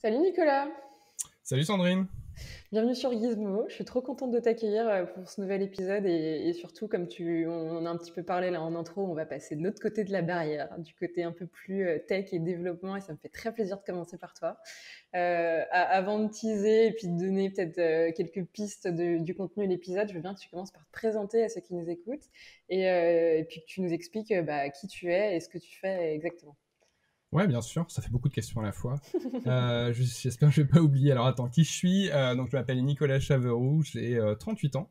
Salut Nicolas, Salut Sandrine. bienvenue sur Gizmo. Je suis trop contente de t'accueillir pour ce nouvel épisode et surtout comme on en a un petit peu parlé là en intro, on va passer de l'autre côté de la barrière, hein, du côté un peu plus tech et développement et ça me fait très plaisir de commencer par toi. Avant de teaser et puis de donner peut-être quelques pistes du contenu de l'épisode, je veux bien que tu commences par te présenter à ceux qui nous écoutent et puis que tu nous expliques qui tu es et ce que tu fais exactement. Ouais, bien sûr, ça fait beaucoup de questions à la fois. J'espère que je vais pas oublier. Alors attends, qui je suis? Donc je m'appelle Nicolas Chaveroux, j'ai 38 ans,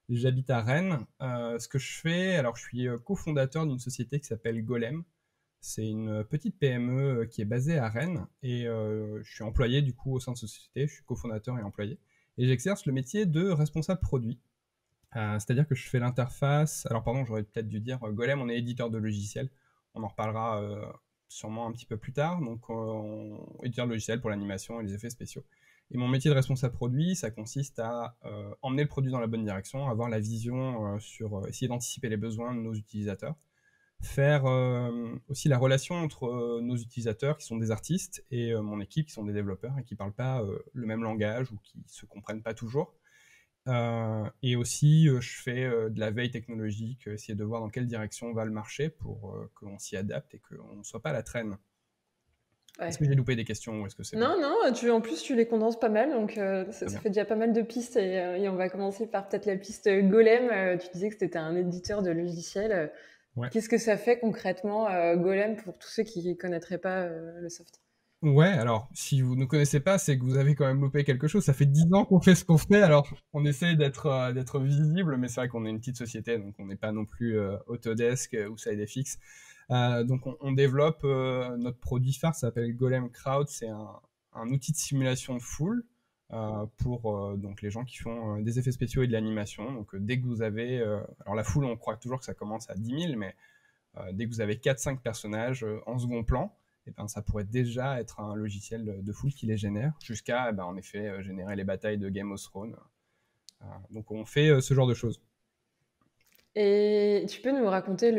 j'habite à Rennes. Ce que je fais, alors je suis cofondateur d'une société qui s'appelle Golem. C'est une petite PME qui est basée à Rennes et je suis employé du coup au sein de cette société, je suis cofondateur et employé. Et j'exerce le métier de responsable produit. C'est-à-dire que je fais l'interface. Alors, pardon, j'aurais peut-être dû dire Golem, on est éditeur de logiciels. On en reparlera sûrement un petit peu plus tard. Donc, on éditeur de logiciels pour l'animation et les effets spéciaux. Et mon métier de responsable produit, ça consiste à emmener le produit dans la bonne direction, avoir la vision sur essayer d'anticiper les besoins de nos utilisateurs, faire aussi la relation entre nos utilisateurs qui sont des artistes et mon équipe qui sont des développeurs et qui parlent pas le même langage ou qui se comprennent pas toujours. Et aussi, je fais de la veille technologique, essayer de voir dans quelle direction va le marché pour qu'on s'y adapte et qu'on ne soit pas à la traîne. Est-ce Ouais. que j'ai loupé des questions ou est-ce que c'est bon? Non, non, en plus, tu les condenses pas mal, donc Très ça bien. fait déjà pas mal de pistes. Et on va commencer par peut-être la piste Golem. Tu disais que c'était un éditeur de logiciels. Ouais. Qu'est-ce que ça fait concrètement, Golem, pour tous ceux qui ne connaîtraient pas le soft? Ouais, alors, si vous ne connaissez pas, c'est que vous avez quand même loupé quelque chose. Ça fait 10 ans qu'on fait ce qu'on fait, alors on essaye d'être visible, mais c'est vrai qu'on est une petite société, donc on n'est pas non plus Autodesk ou SideFX. Donc on développe notre produit phare, ça s'appelle Golem Crowd, c'est un outil de simulation de foule pour donc les gens qui font des effets spéciaux et de l'animation. Donc dès que vous avez, alors la foule, on croit toujours que ça commence à 10 000, mais dès que vous avez 4-5 personnages en second plan, et ben, ça pourrait déjà être un logiciel de foule qui les génère, jusqu'à eh ben, en effet générer les batailles de Game of Thrones. Donc on fait ce genre de choses. Et tu peux nous raconter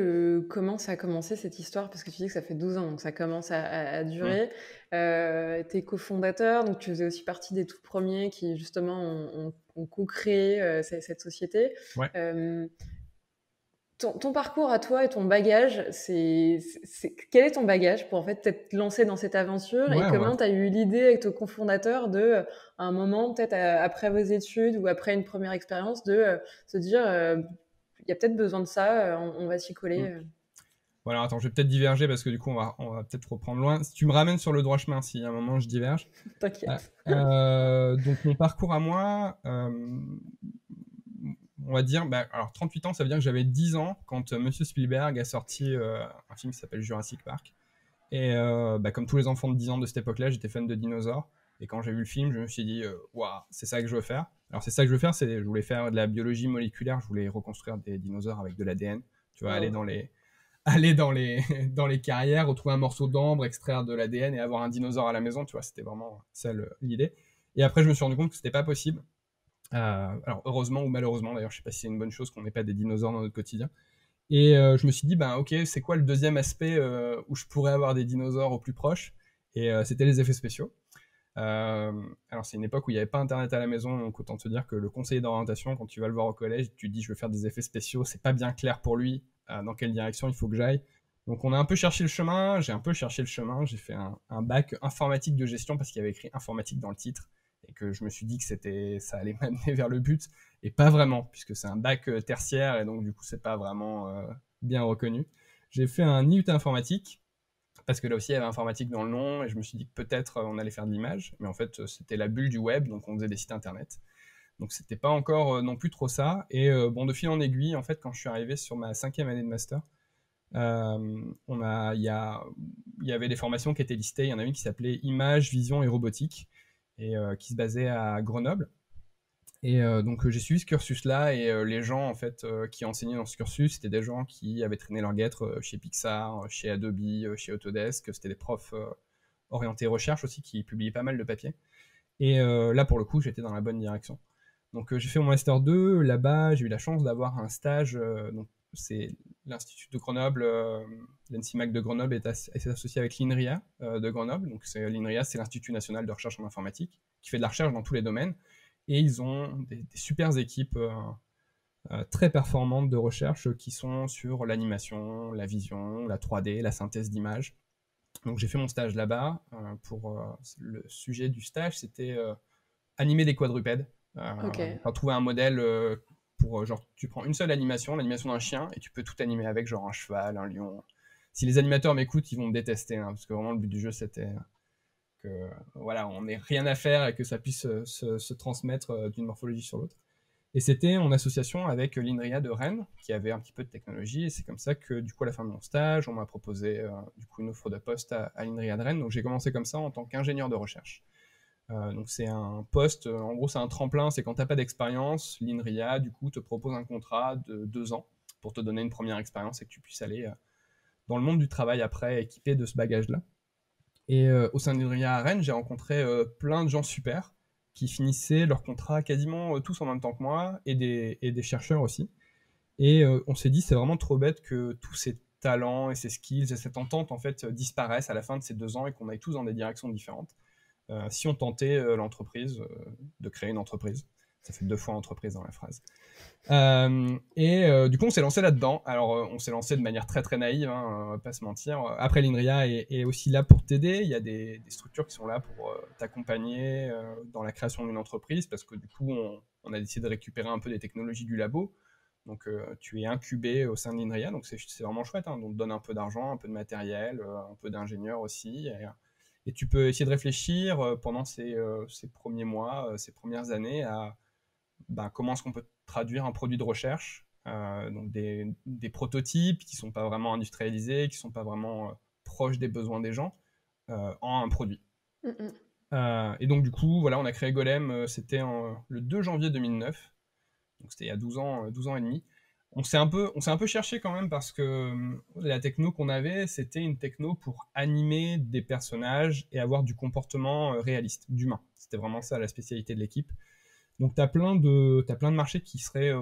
comment ça a commencé cette histoire? Parce que tu dis que ça fait 12 ans, donc ça commence à Mm. durer. Tu es cofondateur, donc tu faisais aussi partie des tout premiers qui justement ont co-créé cette société. Ouais, Euh, ton parcours à toi et ton bagage, quel est ton bagage pour en fait t'être lancé dans cette aventure et ouais, ouais. comment tu as eu l'idée avec ton cofondateur à un moment, peut-être après vos études ou après une première expérience, se dire il y a peut-être besoin de ça, on va s'y coller. Mm. Voilà, attends, je vais peut-être diverger parce que du coup, on va peut-être reprendre loin. Si tu me ramènes sur le droit chemin, si à un moment je diverge. T'inquiète. Donc, mon parcours à moi, on va dire, bah, alors 38 ans, ça veut dire que j'avais 10 ans quand Monsieur Spielberg a sorti un film qui s'appelle Jurassic Park. Et bah, comme tous les enfants de 10 ans de cette époque-là, j'étais fan de dinosaures. Et quand j'ai vu le film, je me suis dit, waouh, c'est ça que je veux faire. Alors, c'est ça que je veux faire, je voulais faire de la biologie moléculaire, je voulais reconstruire des dinosaures avec de l'ADN. Tu vois, Waouh. aller dans les, dans les carrières, retrouver un morceau d'ambre, extraire de l'ADN et avoir un dinosaure à la maison, tu vois, c'était vraiment ça l'idée. Et après, je me suis rendu compte que c'était pas possible. Alors, heureusement ou malheureusement, d'ailleurs, je sais pas si c'est une bonne chose qu'on n'ait pas des dinosaures dans notre quotidien. Et je me suis dit, ben ok, c'est quoi le deuxième aspect où je pourrais avoir des dinosaures au plus proche? Et c'était les effets spéciaux. Euh, alors c'est une époque où il n'y avait pas internet à la maison, donc autant te dire que le conseiller d'orientation, quand tu vas le voir au collège, tu dis je veux faire des effets spéciaux, c'est pas bien clair pour lui dans quelle direction il faut que j'aille. Donc on a un peu cherché le chemin, j'ai un peu cherché le chemin, j'ai fait un bac informatique de gestion parce qu'il y avait écrit informatique dans le titre et que je me suis dit que ça allait m'amener vers le but et pas vraiment puisque c'est un bac tertiaire et donc du coup c'est pas vraiment bien reconnu. J'ai fait un IUT informatique parce que là aussi il y avait informatique dans le nom et je me suis dit que peut-être on allait faire de l'image, mais en fait c'était la bulle du web, donc on faisait des sites internet. Donc c'était pas encore non plus trop ça. Et bon, de fil en aiguille, en fait, quand je suis arrivé sur ma 5e année de master, il y avait des formations qui étaient listées. Il y en a une qui s'appelait Image, Vision et Robotique et qui se basait à Grenoble. Et donc j'ai suivi ce cursus-là et les gens en fait qui enseignaient dans ce cursus, c'était des gens qui avaient traîné leur guêtre chez Pixar, chez Adobe, chez Autodesk. C'était des profs orientés recherche aussi qui publiaient pas mal de papiers. Et là pour le coup j'étais dans la bonne direction. Donc j'ai fait mon master 2 là-bas, j'ai eu la chance d'avoir un stage donc c'est l'Institut de Grenoble, l'ENSIMAC de Grenoble est associé avec l'INRIA de Grenoble. Donc l'INRIA, c'est l'Institut national de recherche en informatique, qui fait de la recherche dans tous les domaines. Et ils ont des super équipes très performantes de recherche qui sont sur l'animation, la vision, la 3D, la synthèse d'images. Donc j'ai fait mon stage là-bas. Le sujet du stage, c'était animer des quadrupèdes. Ok. Trouver un modèle pour, genre, tu prends une seule animation, l'animation d'un chien, et tu peux tout animer avec, genre un cheval, un lion. Si les animateurs m'écoutent, ils vont me détester, hein, parce que vraiment le but du jeu, c'était que voilà, on n'ait rien à faire et que ça puisse se transmettre d'une morphologie sur l'autre. Et c'était en association avec l'INRIA de Rennes, qui avait un petit peu de technologie, et c'est comme ça que, du coup, à la fin de mon stage, on m'a proposé du coup, une offre de poste à l'INRIA de Rennes. Donc j'ai commencé comme ça en tant qu'ingénieur de recherche. Donc c'est un poste, en gros c'est un tremplin, c'est quand tu n'as pas d'expérience, l'INRIA du coup te propose un contrat de 2 ans pour te donner une première expérience et que tu puisses aller dans le monde du travail après équipé de ce bagage-là. Et au sein de l'INRIA à Rennes, j'ai rencontré plein de gens super qui finissaient leur contrat quasiment tous en même temps que moi et des chercheurs aussi. Et on s'est dit c'est vraiment trop bête que tous ces talents et ces skills et cette entente en fait disparaissent à la fin de ces 2 ans et qu'on aille tous dans des directions différentes. Si on tentait l'entreprise, de créer une entreprise. Ça fait 2 fois entreprise dans la phrase. Du coup, on s'est lancé là-dedans. Alors, on s'est lancé de manière très très naïve, hein, on va pas se mentir. Après, l'INRIA est aussi là pour t'aider. Il y a des structures qui sont là pour t'accompagner dans la création d'une entreprise, parce que du coup, on a décidé de récupérer un peu des technologies du labo. Donc, tu es incubé au sein de l'INRIA, donc c'est vraiment chouette. Hein. Donc, on te donne un peu d'argent, un peu de matériel, un peu d'ingénieurs aussi. Et tu peux essayer de réfléchir pendant ces premiers mois, ces premières années à comment est-ce qu'on peut traduire un produit de recherche, donc des prototypes qui ne sont pas vraiment industrialisés, qui ne sont pas vraiment proches des besoins des gens, en un produit. Et donc du coup, voilà, on a créé Golem, c'était le 2 janvier 2009, donc c'était il y a 12 ans et demi. On s'est un peu cherché quand même parce que la techno qu'on avait, c'était une techno pour animer des personnages et avoir du comportement réaliste, d'humain. C'était vraiment ça la spécialité de l'équipe. Donc tu as plein de marchés qui seraient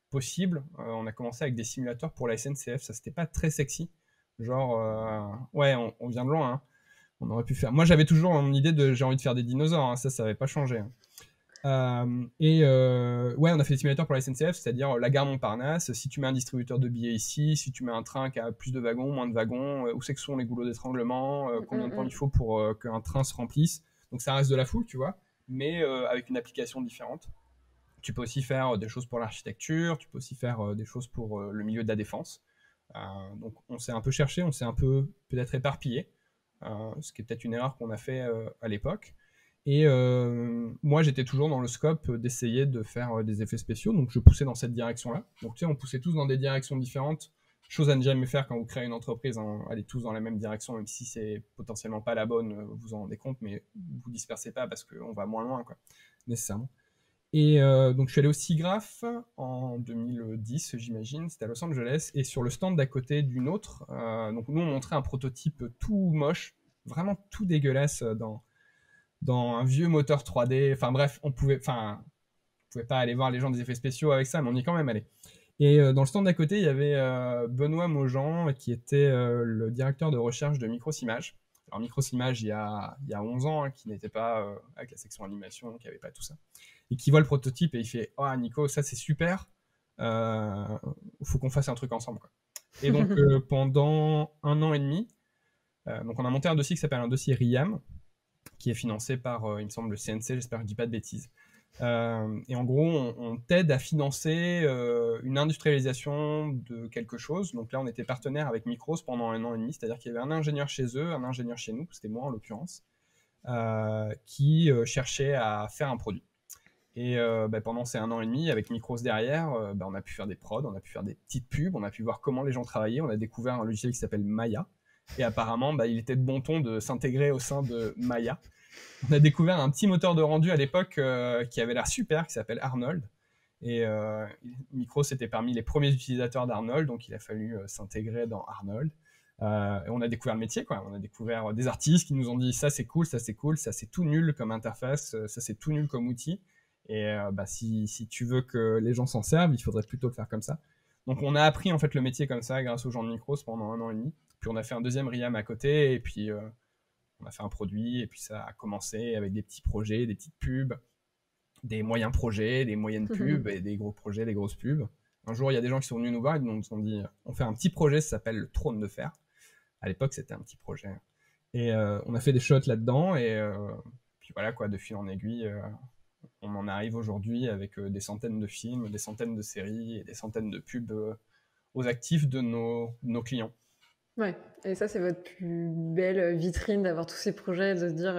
possibles. On a commencé avec des simulateurs pour la SNCF, ça c'était pas très sexy. Genre, ouais, on vient de loin, hein. On aurait pu faire. Moi j'avais toujours mon idée de j'ai envie de faire des dinosaures, hein. Ça n'avait pas changé. Hein. Ouais, on a fait des simulateurs pour la SNCF, c'est-à-dire la gare Montparnasse. Si tu mets un distributeur de billets ici, si tu mets un train qui a plus de wagons, moins de wagons, où c'est que sont les goulots d'étranglement, combien de temps il faut pour qu'un train se remplisse. Donc ça reste de la foule, tu vois, mais avec une application différente. Tu peux aussi faire des choses pour l'architecture, tu peux aussi faire des choses pour le milieu de la défense. Donc on s'est un peu cherché, on s'est un peu peut-être éparpillé, ce qui est peut-être une erreur qu'on a fait à l'époque. Et moi, j'étais toujours dans le scope d'essayer de faire des effets spéciaux, donc je poussais dans cette direction-là. Donc tu sais, on poussait tous dans des directions différentes, chose à ne jamais faire quand vous créez une entreprise, hein. Allez tous dans la même direction, même si c'est potentiellement pas la bonne, vous en rendez compte, mais vous dispersez pas parce qu'on va moins loin, quoi, nécessairement. Et donc je suis allé au SIGGRAPH en 2010, j'imagine, c'était à Los Angeles, et sur le stand d'à côté d'une autre, donc nous on montrait un prototype tout moche, vraiment tout dégueulasse dans un vieux moteur 3D. Enfin bref, on pouvait pas aller voir les gens des effets spéciaux avec ça, mais on y est quand même allé. Et dans le stand d'à côté, il y avait Benoît Maujean, qui était le directeur de recherche de Microsimage. Alors Microsimage, il y a 11 ans, hein, qui n'était pas avec la section animation, qui n'avait pas tout ça. Et qui voit le prototype et il fait « Oh Nico, ça c'est super, faut qu'on fasse un truc ensemble. » quoi. Et donc pendant 1 an et demi, donc on a monté un dossier qui s'appelle un dossier RIAM, qui est financé par, il me semble, le CNC, j'espère que je dis pas de bêtises. Et en gros, on t'aide à financer une industrialisation de quelque chose. Donc là, on était partenaire avec Micros pendant 1 an et demi, c'est-à-dire qu'il y avait un ingénieur chez eux, un ingénieur chez nous, c'était moi en l'occurrence, qui cherchait à faire un produit. Et pendant ces 1 an et demi, avec Micros derrière, on a pu faire des prods, on a pu faire des petites pubs, on a pu voir comment les gens travaillaient, on a découvert un logiciel qui s'appelle Maya. Et apparemment, il était de bon ton de s'intégrer au sein de Maya. On a découvert un petit moteur de rendu à l'époque qui avait l'air super, qui s'appelle Arnold. Et Micros était parmi les premiers utilisateurs d'Arnold, donc il a fallu s'intégrer dans Arnold. Et on a découvert le métier, quoi. On a découvert des artistes qui nous ont dit ça c'est cool, ça c'est cool, ça c'est tout nul comme interface, ça c'est tout nul comme outil. Et si tu veux que les gens s'en servent, il faudrait plutôt le faire comme ça. Donc on a appris en fait le métier comme ça grâce aux gens de Micros pendant 1 an et demi. Puis on a fait un deuxième Riam à côté et puis on a fait un produit et puis ça a commencé avec des petits projets, des petites pubs, des moyens projets, des moyennes pubs et des gros projets, des grosses pubs. Un jour, il y a des gens qui sont venus nous voir et nous ont dit on fait un petit projet, ça s'appelle le Trône de Fer. À l'époque, c'était un petit projet. Et on a fait des shots là-dedans et puis voilà quoi, de fil en aiguille, on en arrive aujourd'hui avec des centaines de films, des centaines de séries et des centaines de pubs aux actifs de nos clients. Ouais, et ça, c'est votre plus belle vitrine d'avoir tous ces projets, de se dire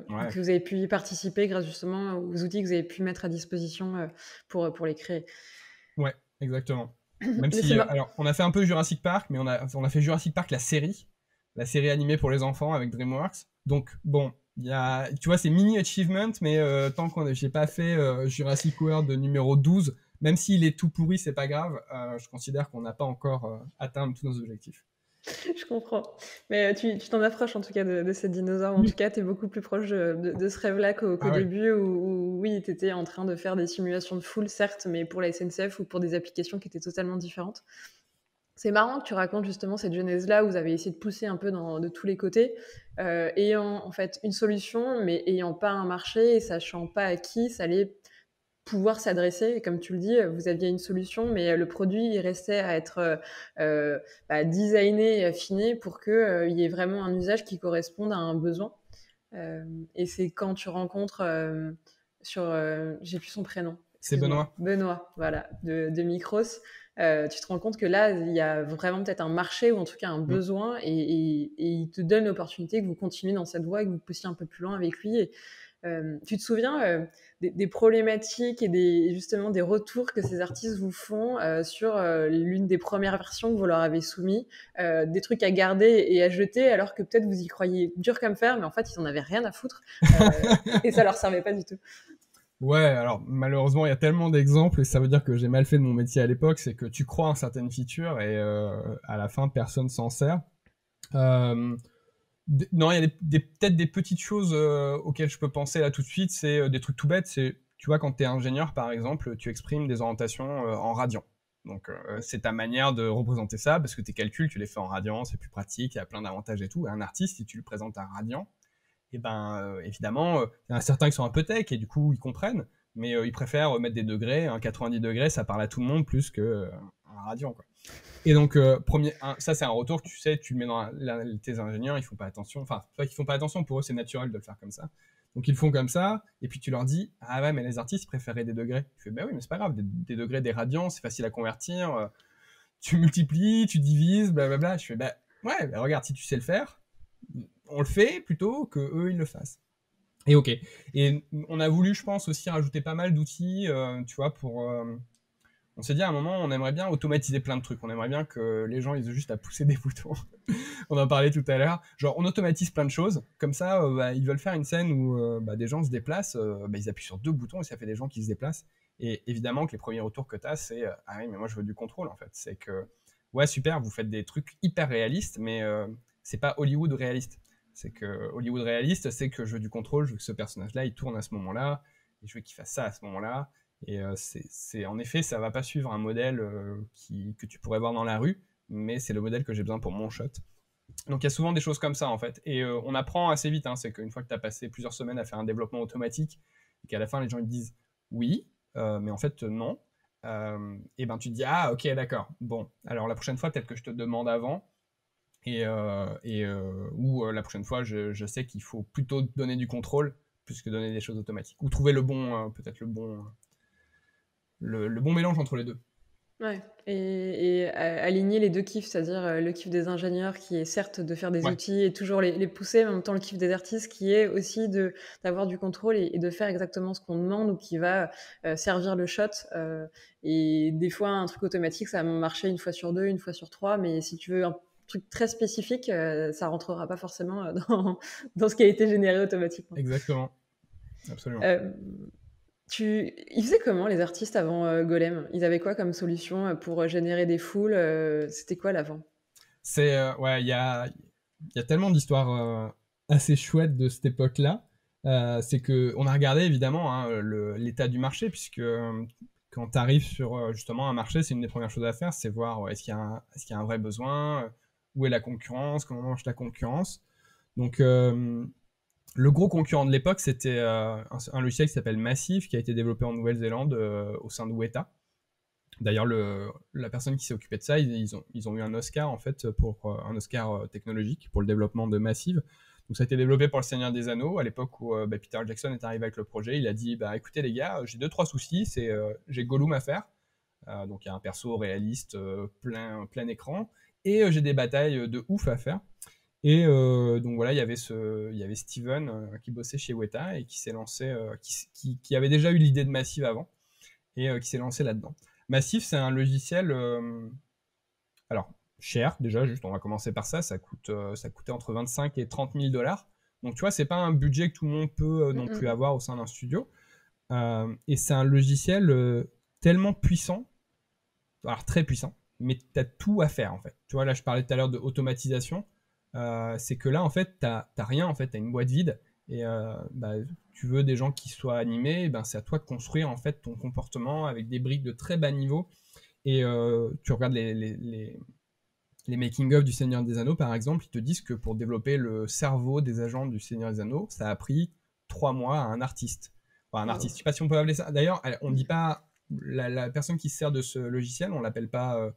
Ouais. que vous avez pu y participer grâce justement aux outils que vous avez pu mettre à disposition pour les créer. Ouais, exactement. Même Mais si, c'est alors, on a fait un peu Jurassic Park, mais on a fait Jurassic Park, la série animée pour les enfants avec DreamWorks. Donc, bon, tu vois, c'est mini achievement, mais tant que j'ai pas fait Jurassic World numéro 12, même s'il est tout pourri, c'est pas grave, je considère qu'on n'a pas encore atteint tous nos objectifs. Je comprends. Mais tu t'en approches en tout cas de ces dinosaures. En tout cas, tu es beaucoup plus proche de ce rêve-là qu'au Ouais. début où oui, tu étais en train de faire des simulations de foule, certes, mais pour la SNCF ou pour des applications qui étaient totalement différentes. C'est marrant que tu racontes justement cette genèse-là où vous avez essayé de pousser un peu de tous les côtés, ayant en fait une solution, mais ayant pas un marché et sachant pas à qui ça allait pouvoir s'adresser. Et comme tu le dis, vous aviez une solution, mais le produit, il restait à être designé et affiné pour qu'il y ait vraiment un usage qui corresponde à un besoin. Et c'est quand tu rencontres j'ai plus son prénom. C'est Benoît. Benoît, voilà, de Micros. Tu te rends compte que là, il y a vraiment peut-être un marché ou en tout cas un besoin et il te donne l'opportunité que vous continuez dans cette voie et que vous poussiez un peu plus loin avec lui. Et, tu te souviens des problématiques et justement des retours que ces artistes vous font sur l'une des premières versions que vous leur avez soumis, des trucs à garder et à jeter alors que peut-être vous y croyez dur comme fer, mais en fait ils en avaient rien à foutre et ça leur servait pas du tout. Ouais, alors malheureusement il y a tellement d'exemples et ça veut dire que j'ai mal fait de mon métier à l'époque, c'est que tu crois en certaines features et à la fin personne s'en sert. Non, il y a peut-être des petites choses auxquelles je peux penser là tout de suite, c'est des trucs tout bêtes, c'est, tu vois, quand tu es ingénieur par exemple, tu exprimes des orientations en radian. Donc c'est ta manière de représenter ça, parce que tes calculs, tu les fais en radian, c'est plus pratique, il y a plein d'avantages et tout. Et un artiste, si tu le présentes en radian, et ben évidemment, il y en a certains qui sont un peu tech et du coup ils comprennent, mais ils préfèrent mettre des degrés, un 90 degrés, ça parle à tout le monde plus que un radian, quoi. Et donc, ça c'est un retour que tu sais, tu le mets dans tes ingénieurs, ils font pas attention. Enfin, c'est pas qu'ils font pas attention, pour eux c'est naturel de le faire comme ça. Donc ils le font comme ça, et puis tu leur dis ah ouais, mais les artistes ils préféraient des degrés. Tu fais bah oui, mais c'est pas grave, des degrés, des radians, c'est facile à convertir. Tu multiplies, tu divises, blablabla. Je fais bah ouais, bah, regarde, si tu sais le faire, on le fait plutôt que eux ils le fassent. Et ok. Et on a voulu, je pense, aussi rajouter pas mal d'outils, tu vois, pour on s'est dit à un moment, on aimerait bien automatiser plein de trucs. On aimerait bien que les gens, ils aient juste à pousser des boutons. On en parlait tout à l'heure. Genre, on automatise plein de choses. Comme ça, ils veulent faire une scène où des gens se déplacent. Ils appuient sur 2 boutons et ça fait des gens qui se déplacent. Et évidemment que les premiers retours que tu as, c'est ah oui, mais moi, je veux du contrôle, en fait. C'est que, ouais, super, vous faites des trucs hyper réalistes, mais c'est pas Hollywood réaliste. C'est que Hollywood réaliste, c'est que je veux du contrôle, je veux que ce personnage-là, il tourne à ce moment-là, et je veux qu'il fasse ça à ce moment-là. Et en effet, ça va pas suivre un modèle que tu pourrais voir dans la rue, mais c'est le modèle que j'ai besoin pour mon shot. Donc il y a souvent des choses comme ça en fait. Et on apprend assez vite, hein, c'est qu'une fois que tu as passé plusieurs semaines à faire un développement automatique, et qu'à la fin les gens ils te disent oui, mais en fait non, et ben tu te dis ah ok d'accord, bon, alors la prochaine fois peut-être que je te demande avant, ou la prochaine fois je sais qu'il faut plutôt donner du contrôle plus que donner des choses automatiques. Ou trouver peut-être le bon mélange entre les deux. Ouais, et aligner les deux kiffs, c'est-à-dire le kiff des ingénieurs qui est certes de faire des Ouais. outils et toujours les pousser, mais en même temps le kiff des artistes qui est aussi d'avoir du contrôle et de faire exactement ce qu'on demande ou qui va servir le shot. Et des fois, un truc automatique, ça va marcher une fois sur 2, une fois sur 3, mais si tu veux un truc très spécifique, ça rentrera pas forcément dans ce qui a été généré automatiquement. Exactement. Absolument. Ils faisaient comment les artistes avant Golem? Ils avaient quoi comme solution pour générer des foules? C'était quoi l'avant? Ouais, il y a tellement d'histoires assez chouettes de cette époque-là. C'est que on a regardé évidemment hein, l'état du marché puisque quand tu arrives sur justement un marché, c'est une des premières choses à faire, c'est voir est-ce qu'il y a un vrai besoin, où est la concurrence, comment marche la concurrence. Donc, le gros concurrent de l'époque, c'était un logiciel qui s'appelle Massive, qui a été développé en Nouvelle-Zélande au sein de Weta. D'ailleurs, la personne qui s'est occupée de ça, ils ont eu un Oscar, en fait, un Oscar technologique pour le développement de Massive. Donc, ça a été développé pour Le Seigneur des Anneaux, à l'époque où Peter Jackson est arrivé avec le projet. Il a dit, écoutez les gars, j'ai 2-3 soucis, j'ai Gollum à faire, donc il y a un perso réaliste, plein écran, et j'ai des batailles de ouf à faire. Et donc voilà, il y avait Steven qui bossait chez Weta et qui s'est lancé, qui avait déjà eu l'idée de Massive avant, et qui s'est lancé là-dedans. Massive, c'est un logiciel, alors cher déjà, juste on va commencer par ça, ça coûtait entre 25 et 30 000 $. Donc tu vois, c'est pas un budget que tout le monde peut non plus avoir au sein d'un studio. Et c'est un logiciel tellement puissant, alors très puissant, mais tu as tout à faire en fait. Tu vois, là je parlais tout à l'heure de automatisation. C'est que là en fait t'as rien, en fait t'as une boîte vide et tu veux des gens qui soient animés, c'est à toi de construire en fait ton comportement avec des briques de très bas niveau. Et tu regardes les making-of du Seigneur des Anneaux par exemple, ils te disent que pour développer le cerveau des agents du Seigneur des Anneaux, ça a pris 3 mois à un artiste. Enfin, un artiste, je sais pas si on peut appeler ça. D'ailleurs, on dit pas la personne qui se sert de ce logiciel, on l'appelle pas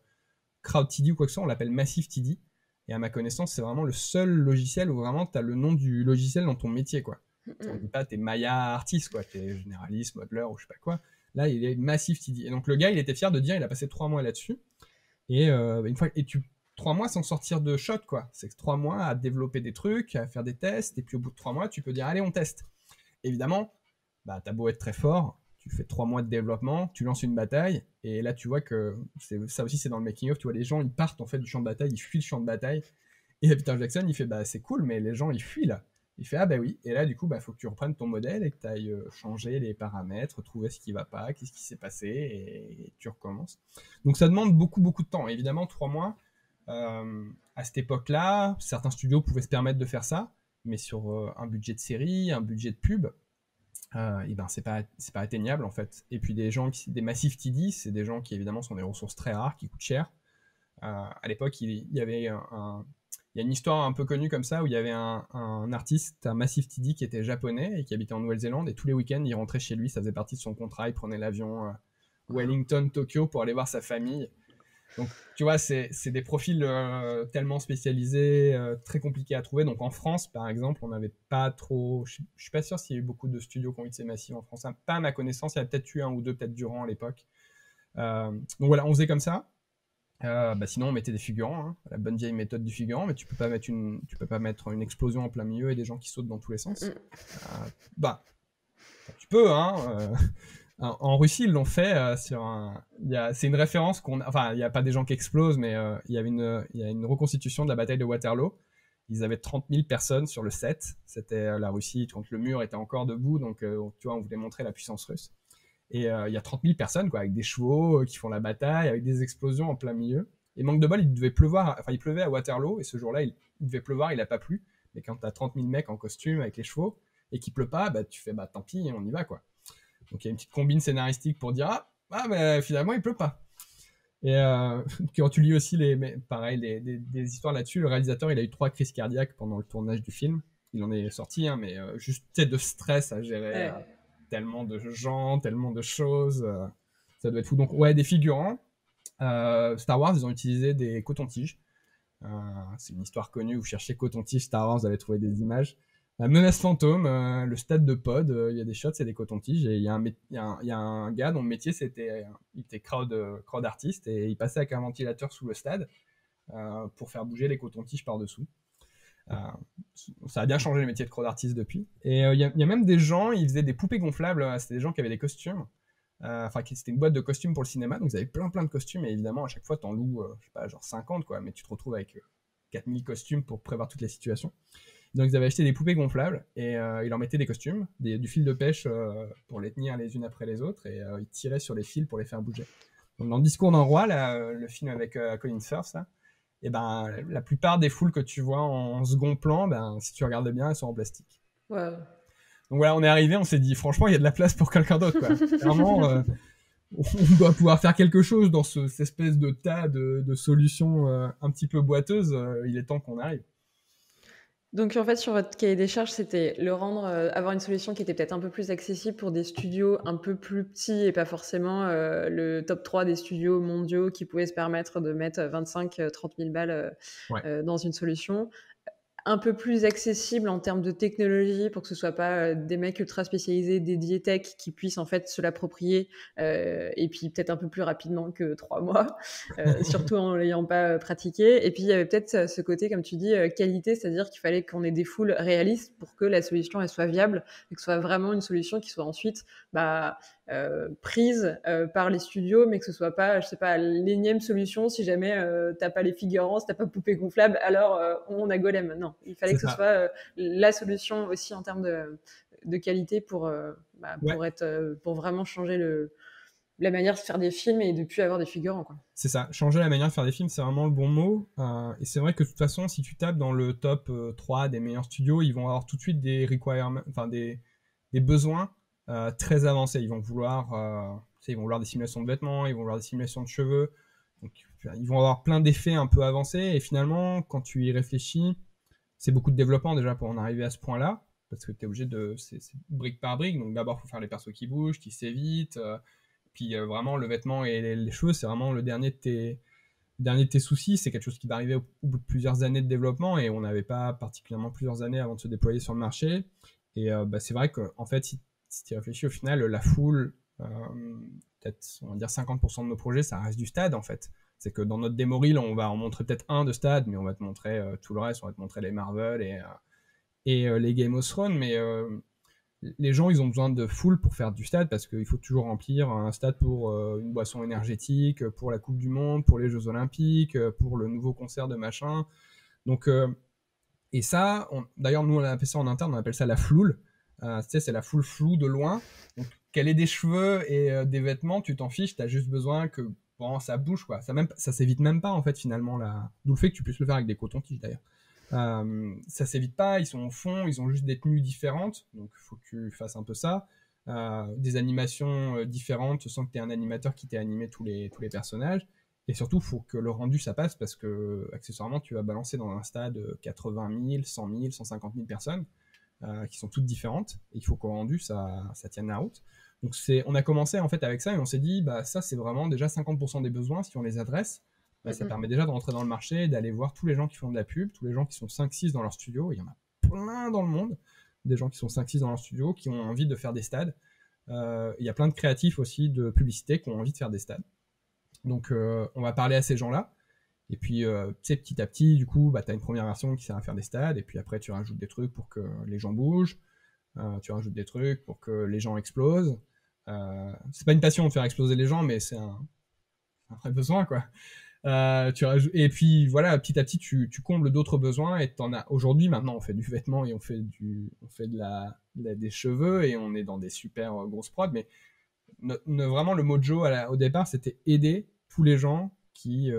CrowdTD ou quoi que ce soit, on l'appelle Massive TD. Et à ma connaissance, c'est vraiment le seul logiciel où vraiment tu as le nom du logiciel dans ton métier, quoi. On dit pas t'es Maya artiste, quoi. T'es généraliste, modeler ou je sais pas quoi. Là, il est Massive TD. Et donc le gars, il était fier de dire, il a passé 3 mois là-dessus. Et 3 mois sans sortir de shot, quoi. C'est 3 mois à développer des trucs, à faire des tests. Et puis au bout de 3 mois, tu peux dire, allez, on teste. Évidemment, t'as beau être très fort, tu fais 3 mois de développement, tu lances une bataille, et là tu vois que ça aussi c'est dans le making of, tu vois les gens ils partent en fait du champ de bataille, ils fuient le champ de bataille, et Peter Jackson il fait c'est cool mais les gens ils fuient là, il fait oui, et là du coup faut que tu reprennes ton modèle et que tu ailles changer les paramètres, trouver ce qui va pas, qu'est-ce qui s'est passé, et tu recommences. Donc ça demande beaucoup de temps, évidemment 3 mois, à cette époque là, certains studios pouvaient se permettre de faire ça, mais sur un budget de série, un budget de pub, c'est pas atteignable en fait. Et puis des Massive TD, c'est des gens qui évidemment sont des ressources très rares, qui coûtent cher. À l'époque, il y a une histoire un peu connue comme ça où il y avait un artiste, un Massive TD qui était japonais et qui habitait en Nouvelle-Zélande, et tous les week-ends il rentrait chez lui, ça faisait partie de son contrat, il prenait l'avion Wellington, Tokyo pour aller voir sa famille. Donc, tu vois, c'est des profils tellement spécialisés, très compliqués à trouver. Donc, en France, par exemple, on n'avait pas trop... Je suis pas sûr s'il y a eu beaucoup de studios qui ont eu de ces massifs en France. Pas à ma connaissance, il y a peut-être eu un ou deux, peut-être Durand à l'époque. Donc voilà, on faisait comme ça. Sinon, on mettait des figurants, hein, la bonne vieille méthode du figurant, mais tu peux pas mettre une explosion en plein milieu et des gens qui sautent dans tous les sens. Tu peux, hein... En Russie, ils l'ont fait c'est une référence il n'y a pas des gens qui explosent, mais il y a une reconstitution de la bataille de Waterloo. Ils avaient 30 000 personnes sur le set. C'était la Russie quand le mur était encore debout, donc tu vois, on voulait montrer la puissance russe. Et il y a 30 000 personnes, quoi, avec des chevaux qui font la bataille, avec des explosions en plein milieu. Et manque de bol, il pleuvait à Waterloo, et ce jour-là, il devait pleuvoir, il n'a pas plu. Mais quand tu as 30 000 mecs en costume avec les chevaux, et qu'il pleut pas, tu fais tant pis, on y va, quoi. Donc il y a une petite combine scénaristique pour dire mais finalement il pleut pas. Et quand tu lis aussi des histoires là-dessus, le réalisateur il a eu 3 crises cardiaques pendant le tournage du film. Il en est sorti, hein, mais juste de stress à gérer, tellement de gens, tellement de choses, ça doit être fou. Donc ouais, des figurants. Star Wars, ils ont utilisé des cotons-tiges. C'est une histoire connue, vous cherchez coton-tige Star Wars, vous allez trouver des images. La menace fantôme, le stade de pod, il y a des shots, c'est des cotons-tiges, et il y a un gars dont le métier il était crowd artiste, et il passait avec un ventilateur sous le stade pour faire bouger les cotons-tiges par-dessous. Ça a bien changé le métier de crowd artiste depuis. Et il y a même des gens, ils faisaient des poupées gonflables, c'était des gens qui avaient des costumes. C'était une boîte de costumes pour le cinéma, donc ils avaient plein de costumes, et évidemment à chaque fois t'en loues, je sais pas, genre 50 quoi, mais tu te retrouves avec 4000 costumes pour prévoir toutes les situations. Donc ils avaient acheté des poupées gonflables et ils leur mettaient des costumes, du fil de pêche pour les tenir les unes après les autres, et ils tiraient sur les fils pour les faire bouger. Donc dans le Discours d'un roi, là, le film avec Colin Firth, là, et la plupart des foules que tu vois en second plan, si tu regardes bien, elles sont en plastique. Wow. Donc voilà, on est arrivé, on s'est dit franchement il y a de la place pour quelqu'un d'autre, quoi. Clairement, on doit pouvoir faire quelque chose dans cette espèce de tas de solutions un petit peu boiteuses. Il est temps qu'on arrive. Donc en fait, sur votre cahier des charges, c'était le rendre, avoir une solution qui était peut-être un peu plus accessible pour des studios un peu plus petits et pas forcément le top 3 des studios mondiaux qui pouvaient se permettre de mettre 25-30 000 balles Ouais. dans une solution. Un peu plus accessible en termes de technologie pour que ce soit pas des mecs ultra spécialisés dédiés tech qui puissent en fait se l'approprier et puis peut-être un peu plus rapidement que 3 mois, surtout en l'ayant pas pratiqué. Et puis il y avait peut-être ce côté, comme tu dis, qualité, c'est-à-dire qu'il fallait qu'on ait des foules réalistes pour que la solution elle soit viable et que ce soit vraiment une solution qui soit ensuite prise par les studios, mais que ce soit pas, je sais pas, l'énième solution si jamais t'as pas les figurants, si t'as pas poupée gonflable, alors on a Golem. Non, il fallait C'est que ce ça. soit la solution aussi en termes de qualité pour Ouais. pour vraiment changer la manière de faire des films et de plus avoir des figurants, quoi. C'est ça, changer la manière de faire des films, c'est vraiment le bon mot. Et c'est vrai que de toute façon, si tu tapes dans le top 3 des meilleurs studios, ils vont avoir tout de suite des requirements, enfin des besoins très avancés. Ils vont vouloir des simulations de vêtements, ils vont vouloir des simulations de cheveux. Donc, ils vont avoir plein d'effets un peu avancés. Et finalement, quand tu y réfléchis, c'est beaucoup de développement déjà pour en arriver à ce point-là. Parce que tu es obligé de. C'est brique par brique. Donc d'abord, il faut faire les persos qui bougent, qui s'évitent. Puis vraiment, le vêtement et les cheveux, c'est vraiment le dernier de tes soucis. C'est quelque chose qui va arriver au bout de plusieurs années de développement et on n'avait pas particulièrement plusieurs années avant de se déployer sur le marché. Et c'est vrai qu'en fait, si tu réfléchis au final, la foule, peut-être on va dire 50% de nos projets, ça reste du stade en fait. C'est que dans notre démo reel, on va en montrer peut-être un de stade, mais on va te montrer tout le reste. On va te montrer les Marvel et les Game of Thrones, mais les gens, ils ont besoin de foule pour faire du stade parce qu'il faut toujours remplir un stade pour une boisson énergétique, pour la Coupe du Monde, pour les Jeux Olympiques, pour le nouveau concert de machin. Donc, et ça, d'ailleurs, nous, on a appelé ça en interne, on appelle ça la floule. Tu sais, c'est la foule floue de loin. Donc, qu'elle ait des cheveux et des vêtements, tu t'en fiches, t'as juste besoin que bon, ça bouge, quoi. Ça s'évite même pas, en fait, finalement. D'où le fait que tu puisses le faire avec des cotons-tiges, d'ailleurs. Ça s'évite pas, ils sont au fond, ils ont juste des tenues différentes, donc il faut que tu fasses un peu ça. Des animations différentes sans que tu aies un animateur qui t'ait animé tous les personnages. Et surtout, il faut que le rendu ça passe parce que, accessoirement, tu vas balancer dans un stade 80 000, 100 000, 150 000 personnes qui sont toutes différentes. Et il faut qu'au rendu ça tienne la route. Donc on a commencé en fait avec ça et on s'est dit, bah, ça c'est vraiment déjà 50% des besoins si on les adresse. Bah, ça permet déjà de rentrer dans le marché, d'aller voir tous les gens qui font de la pub, tous les gens qui sont 5-6 dans leur studio. Il y en a plein dans le monde, des gens qui sont 5-6 dans leur studio, qui ont envie de faire des stades. Il y a plein de créatifs aussi de publicité qui ont envie de faire des stades. Donc on va parler à ces gens-là. Et puis, tu sais, petit à petit, du coup, bah, tu as une première version qui sert à faire des stades, et puis après, tu rajoutes des trucs pour que les gens bougent, tu rajoutes des trucs pour que les gens explosent. C'est pas une passion de faire exploser les gens, mais c'est un vrai besoin, quoi. Et puis voilà, petit à petit, tu combles d'autres besoins et t'en as. Aujourd'hui, maintenant, on fait du vêtement et on fait des cheveux et on est dans des super grosses prods. Mais vraiment, le mojo au départ, c'était aider tous les gens qui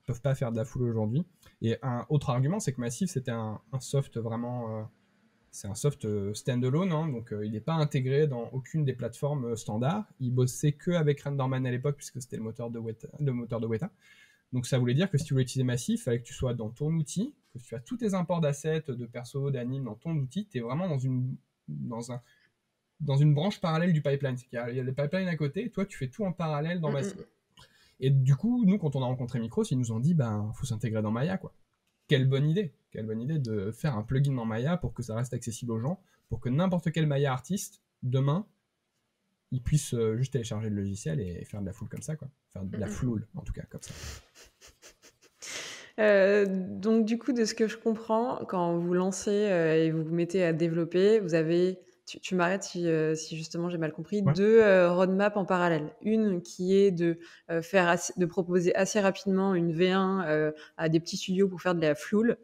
peuvent pas faire de la foule aujourd'hui. Et un autre argument, c'est que Massive, c'était un soft vraiment. C'est un soft standalone, hein, donc il n'est pas intégré dans aucune des plateformes standards. Il bossait que avec Renderman à l'époque, puisque c'était le moteur de Weta. Donc ça voulait dire que si tu voulais utiliser Massive, il fallait que tu sois dans ton outil, que tu as tous tes imports d'assets, de perso, d'anime dans ton outil, tu es vraiment dans une branche parallèle du pipeline. Il y a des pipelines à côté, et toi tu fais tout en parallèle dans Massive. Et du coup, nous, quand on a rencontré Micros, ils nous ont dit, faut s'intégrer dans Maya, quoi. Quelle bonne idée de faire un plugin dans Maya pour que ça reste accessible aux gens, pour que n'importe quel Maya artiste, demain, il puisse juste télécharger le logiciel et faire de la foule comme ça, quoi. Faire de la floule, en tout cas, comme ça. Donc du coup, de ce que je comprends, quand vous lancez et vous vous mettez à développer, vous avez, tu m'arrêtes si justement j'ai mal compris, Ouais. deux roadmaps en parallèle. Une qui est de de proposer assez rapidement une V1 à des petits studios pour faire de la floule.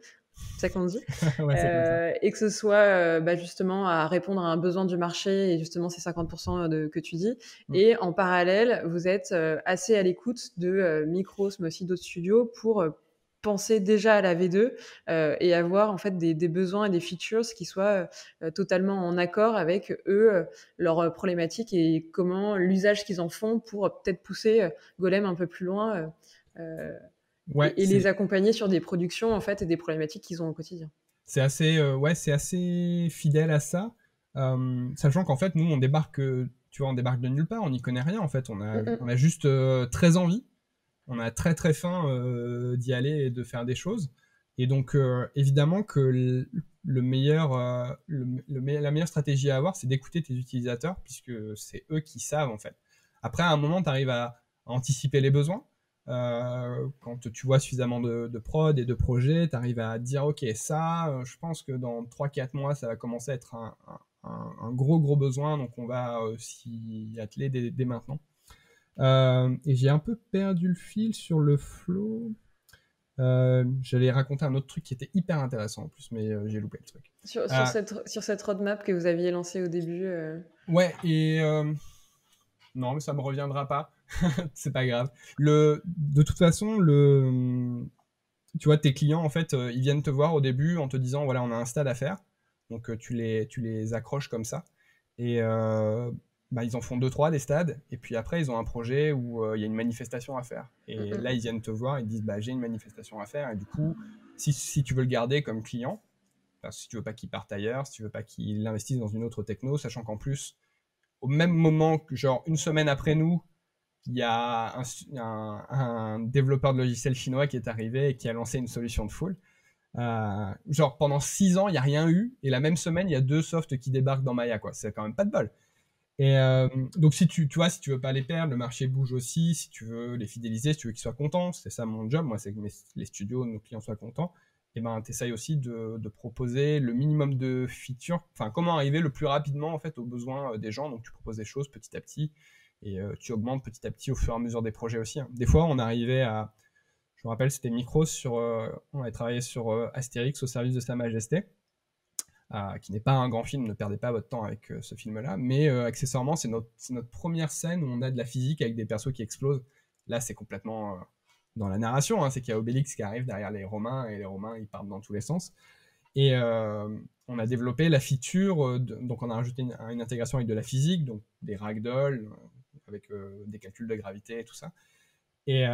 C'est ça qu'on dit. Ouais, c'est comme ça. Et que ce soit justement à répondre à un besoin du marché et justement ces 50% que tu dis. Et en parallèle, vous êtes assez à l'écoute de Micros, mais aussi d'autres studios pour penser déjà à la V2 et avoir en fait des besoins et des features qui soient totalement en accord avec eux, leurs problématiques et comment l'usage qu'ils en font pour peut-être pousser Golem un peu plus loin Ouais, et les accompagner sur des productions en fait et des problématiques qu'ils ont au quotidien. c'est assez fidèle à ça, sachant qu'en fait, nous, tu vois, on débarque de nulle part, on n'y connaît rien, en fait, on a juste très envie, on a très très faim d'y aller et de faire des choses. Et donc, évidemment que la meilleure stratégie à avoir, c'est d'écouter tes utilisateurs, puisque c'est eux qui savent, en fait. Après, à un moment, tu arrives à anticiper les besoins. Quand tu vois suffisamment de prod et de projets, tu arrives à dire, OK, ça, je pense que dans 3-4 mois, ça va commencer à être un gros, gros besoin, donc on va s'y atteler dès maintenant. Et j'ai un peu perdu le fil sur le flow. J'allais raconter un autre truc qui était hyper intéressant en plus, mais j'ai loupé le truc. Sur cette roadmap que vous aviez lancée au début. Ouais, et non, mais ça me reviendra pas. C'est pas grave. De toute façon, tu vois, tes clients, en fait, ils viennent te voir au début en te disant, voilà, on a un stade à faire. Donc, tu les accroches comme ça. Et bah, ils en font 2-3 des stades. Et puis après, ils ont un projet où il y a une manifestation à faire. Et là, ils viennent te voir, ils te disent, bah, j'ai une manifestation à faire. Et du coup, si tu veux le garder comme client, si tu veux pas qu'il parte ailleurs, si tu veux pas qu'il investisse dans une autre techno, sachant qu'en plus, au même moment, genre une semaine après nous, il y a un développeur de logiciels chinois qui est arrivé et qui a lancé une solution de full. Genre pendant 6 ans, il n'y a rien eu, et la même semaine, il y a 2 softs qui débarquent dans Maya, quoi. C'est quand même pas de bol. Et donc si tu vois, si tu veux pas les perdre, le marché bouge aussi, si tu veux les fidéliser, si tu veux qu'ils soient contents, c'est ça mon job, moi, c'est que les studios, nos clients soient contents. Et ben, t'essayes aussi de proposer le minimum de features, enfin, comment arriver le plus rapidement, en fait, aux besoins des gens. Donc, tu proposes des choses petit à petit, et tu augmentes petit à petit au fur et à mesure des projets aussi, hein. Des fois, on arrivait à, je me rappelle, c'était Micros on avait travaillé sur Astérix au service de Sa Majesté, qui n'est pas un grand film, ne perdez pas votre temps avec ce film-là, mais accessoirement, c'est notre première scène où on a de la physique avec des persos qui explosent. Là, c'est complètement dans la narration, hein, c'est qu'il y a Obélix qui arrive derrière les Romains, et les Romains, ils partent dans tous les sens. Et on a développé la feature, donc on a rajouté une intégration avec de la physique, donc des ragdolls, avec des calculs de gravité et tout ça. Et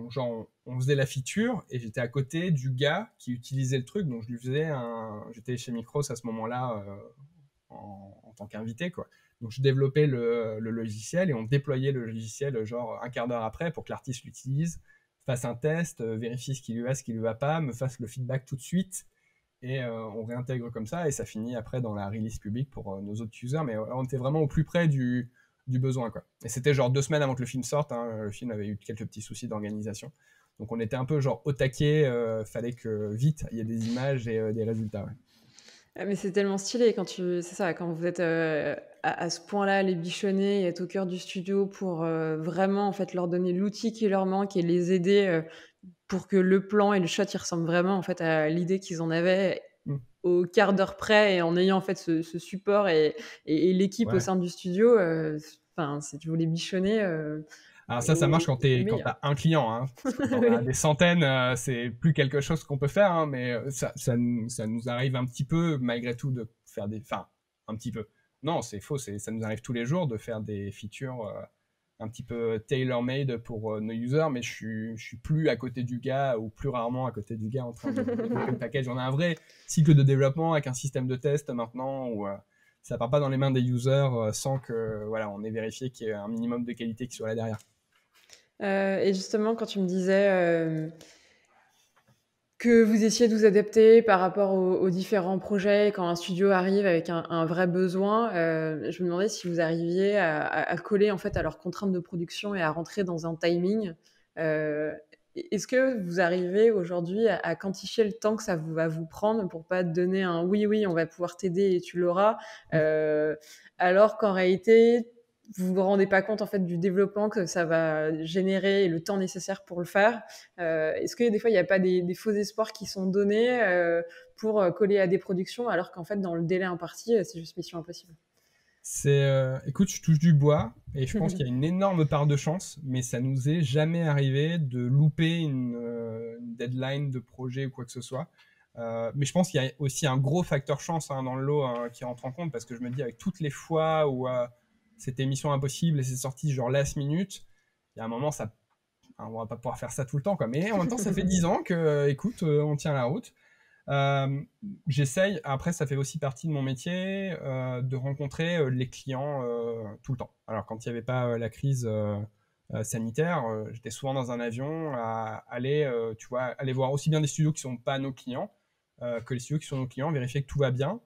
genre, on faisait la feature, et j'étais à côté du gars qui utilisait le truc, donc je lui faisais j'étais chez Micros à ce moment-là en tant qu'invité, quoi. Donc je développais le logiciel, et on déployait le logiciel genre un quart d'heure après pour que l'artiste l'utilise, fasse un test, vérifie ce qui lui va, ce qui lui va pas, me fasse le feedback tout de suite, et on réintègre comme ça, et ça finit après dans la release publique pour nos autres users. Mais on était vraiment au plus près du besoin, quoi. Et c'était genre 2 semaines avant que le film sorte, hein. Le film avait eu quelques petits soucis d'organisation, donc on était un peu genre au taquet, fallait que vite il y ait des images et des résultats, ouais. Ah, mais c'est tellement stylé c'est ça, quand vous êtes à ce point-là, les bichonner et être au cœur du studio pour vraiment en fait leur donner l'outil qui leur manque et les aider pour que le plan et le shot ils ressemblent vraiment en fait à l'idée qu'ils en avaient Mm. au quart d'heure près, et en ayant en fait ce support et l'équipe au Ouais. sein du studio. Enfin, si tu voulais bichonner Alors ça marche quand au meilleur. t'as un client, hein. Parce que quand on a Oui. des centaines, c'est plus quelque chose qu'on peut faire, hein, mais ça nous arrive un petit peu, malgré tout, de faire enfin, un petit peu. Non, c'est faux, ça nous arrive tous les jours de faire des features un petit peu tailor-made pour nos users, mais je suis plus à côté du gars, ou plus rarement à côté du gars en train de développer le package. On a un vrai cycle de développement avec un système de test maintenant où ça part pas dans les mains des users sans que voilà, on ait vérifié qu'il y ait un minimum de qualité qui soit là derrière. Et justement, quand tu me disais que vous essayez de vous adapter par rapport aux différents projets, quand un studio arrive avec un vrai besoin, je me demandais si vous arriviez à coller en fait à leurs contraintes de production et à rentrer dans un timing. Est-ce que vous arrivez aujourd'hui à quantifier le temps que ça va vous prendre pour pas te donner un oui, oui, on va pouvoir t'aider et tu l'auras, alors qu'en réalité, vous vous rendez pas compte en fait du développement que ça va générer et le temps nécessaire pour le faire. Est-ce que des fois il n'y a pas des faux espoirs qui sont donnés pour coller à des productions alors qu'en fait dans le délai imparti c'est juste mission impossible? Écoute, je touche du bois et je pense qu'il y a une énorme part de chance, mais ça nous est jamais arrivé de louper une deadline de projet ou quoi que ce soit. Mais je pense qu'il y a aussi un gros facteur chance hein, dans le lot hein, qui rentre en compte parce que je me dis avec toutes les fois où c'était Mission Impossible et c'est sorti genre last minute, il y a un moment ça, hein, on va pas pouvoir faire ça tout le temps quoi. Mais en même temps ça fait 10 ans que, écoute, on tient la route. Euh, J'essaye, après ça fait aussi partie de mon métier, de rencontrer les clients tout le temps. Alors quand il n'y avait pas la crise sanitaire, j'étais souvent dans un avion à aller, tu vois, aller voir aussi bien des studios qui ne sont pas nos clients que les studios qui sont nos clients, vérifier que tout va bien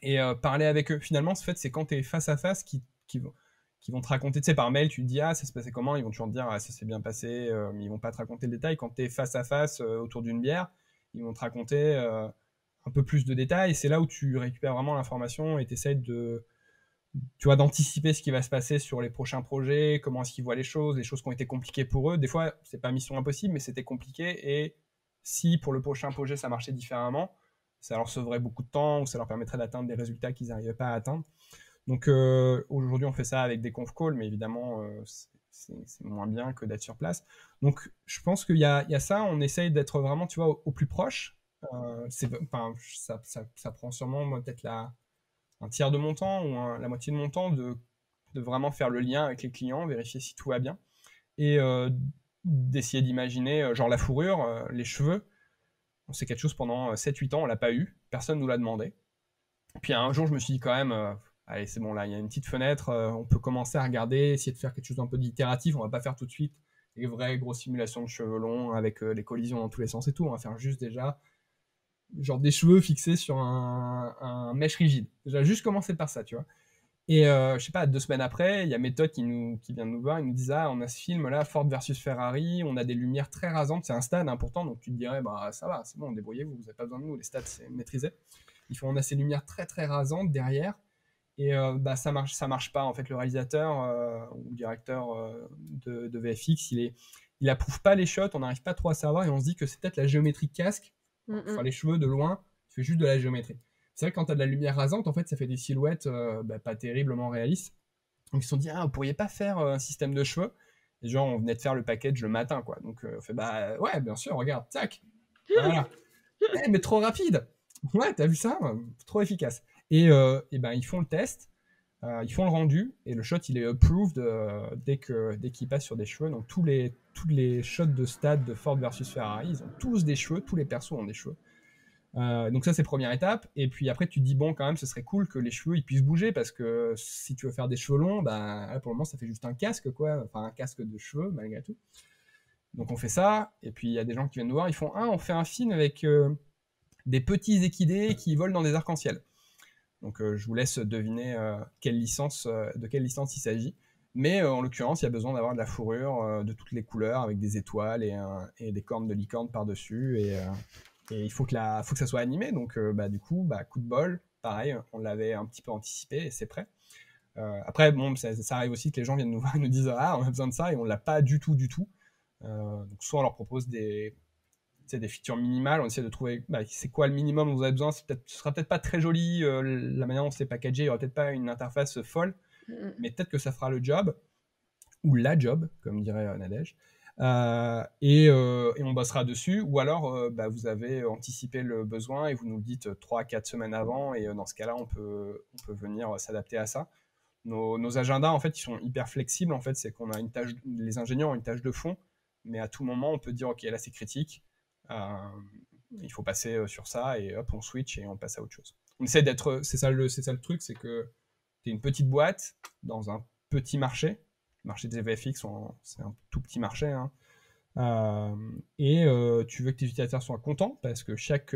et parler avec eux. Finalement, en fait, c'est quand tu es face à face qui vont te raconter, tu sais, par mail, tu te dis, ah, ça se passait comment, ils vont toujours te dire, ah, ça s'est bien passé, mais ils vont pas te raconter le détail. Quand tu es face à face autour d'une bière, ils vont te raconter un peu plus de détails, et c'est là où tu récupères vraiment l'information et tu essaies tu vois, d'anticiper ce qui va se passer sur les prochains projets, comment est-ce qu'ils voient les choses qui ont été compliquées pour eux. Des fois, c'est pas mission impossible, mais c'était compliqué, et si pour le prochain projet ça marchait différemment, ça leur sauverait beaucoup de temps, ou ça leur permettrait d'atteindre des résultats qu'ils n'arrivaient pas à atteindre. Donc aujourd'hui, on fait ça avec des conf calls, mais évidemment, c'est moins bien que d'être sur place. Donc je pense il y a ça, on essaye d'être vraiment, tu vois, au plus proche. Enfin, ça prend sûrement peut-être un tiers de mon temps ou la moitié de mon temps de vraiment faire le lien avec les clients, vérifier si tout va bien. Et d'essayer d'imaginer, genre la fourrure, les cheveux. C'est quelque chose pendant 7-8 ans, on l'a pas eu, personne nous l'a demandé. Puis un jour, je me suis dit quand même, allez, c'est bon, là, il y a une petite fenêtre, on peut commencer à regarder, essayer de faire quelque chose d'un peu d'itératif, on va pas faire tout de suite les vraies grosses simulations de cheveux longs avec les collisions dans tous les sens et tout, on va faire juste déjà genre des cheveux fixés sur un mèche rigide. Déjà, juste commencer par ça, tu vois. Et je sais pas, 2 semaines après, il y a Méthode qui vient de nous voir, ils nous disent ah, on a ce film là, Ford versus Ferrari, on a des lumières très rasantes, c'est un stade important, donc tu te dirais bah ça va, c'est bon, débrouillez-vous, vous n'avez pas besoin de nous, les stades c'est maîtrisé. Ils font on a ces lumières très très rasantes derrière, et bah ça marche pas en fait. Le réalisateur ou le directeur de VFX, il approuve pas les shots, on n'arrive pas trop à savoir, et on se dit que c'est peut-être la géométrie casque. Enfin, les cheveux de loin, tu fais juste de la géométrie. C'est vrai que quand tu as de la lumière rasante, en fait, ça fait des silhouettes pas terriblement réalistes. Donc ils se sont dit, ah, vous pourriez pas faire un système de cheveux. Et genre, on venait de faire le package le matin, quoi. Donc on fait, bah ouais, bien sûr, regarde, tac. Voilà. Mais trop rapide. Ouais, t'as vu ça? Trop efficace. Et ben, ils font le test, ils font le rendu, et le shot, il est approved dès qu'il passe sur des cheveux. Donc tous les shots de stade de Ford versus Ferrari, ils ont tous des cheveux, tous les persos ont des cheveux. Donc ça c'est première étape, et puis après tu te dis bon quand même ce serait cool que les cheveux ils puissent bouger, parce que si tu veux faire des cheveux longs, bah pour le moment ça fait juste un casque quoi, enfin un casque de cheveux malgré tout. Donc on fait ça, et puis il y a des gens qui viennent nous voir, ils font ah on fait un film avec des petits équidés qui volent dans des arcs-en-ciel. Donc je vous laisse deviner de quelle licence il s'agit. Mais en l'occurrence, il y a besoin d'avoir de la fourrure de toutes les couleurs avec des étoiles et des cornes de licorne par-dessus. Et il faut que ça soit animé. Donc du coup, coup de bol, pareil, on l'avait un petit peu anticipé et c'est prêt. Après, bon, ça arrive aussi que les gens viennent nous voir et nous disent ah, on a besoin de ça, et on ne l'a pas du tout. Donc soit on leur propose des features minimales, on essaie de trouver c'est quoi le minimum dont vous avez besoin. Ce sera peut-être pas très joli la manière dont c'est packagé, il n'y aura peut-être pas une interface folle, mais peut-être que ça fera le job, ou la job, comme dirait Nadège. Et on bossera dessus, ou alors vous avez anticipé le besoin et vous nous le dites 3-4 semaines avant, et dans ce cas-là on peut venir s'adapter à ça. Nos agendas en fait ils sont hyper flexibles, en fait c'est qu'on a les ingénieurs ont une tâche de fond, mais à tout moment on peut dire ok là c'est critique, il faut passer sur ça, et hop on switch et on passe à autre chose. On essaie d'être, c'est ça le truc, c'est que t'es une petite boîte dans un petit marché. Le marché des VFX c'est un tout petit marché, hein. Tu veux que tes utilisateurs soient contents, parce que chaque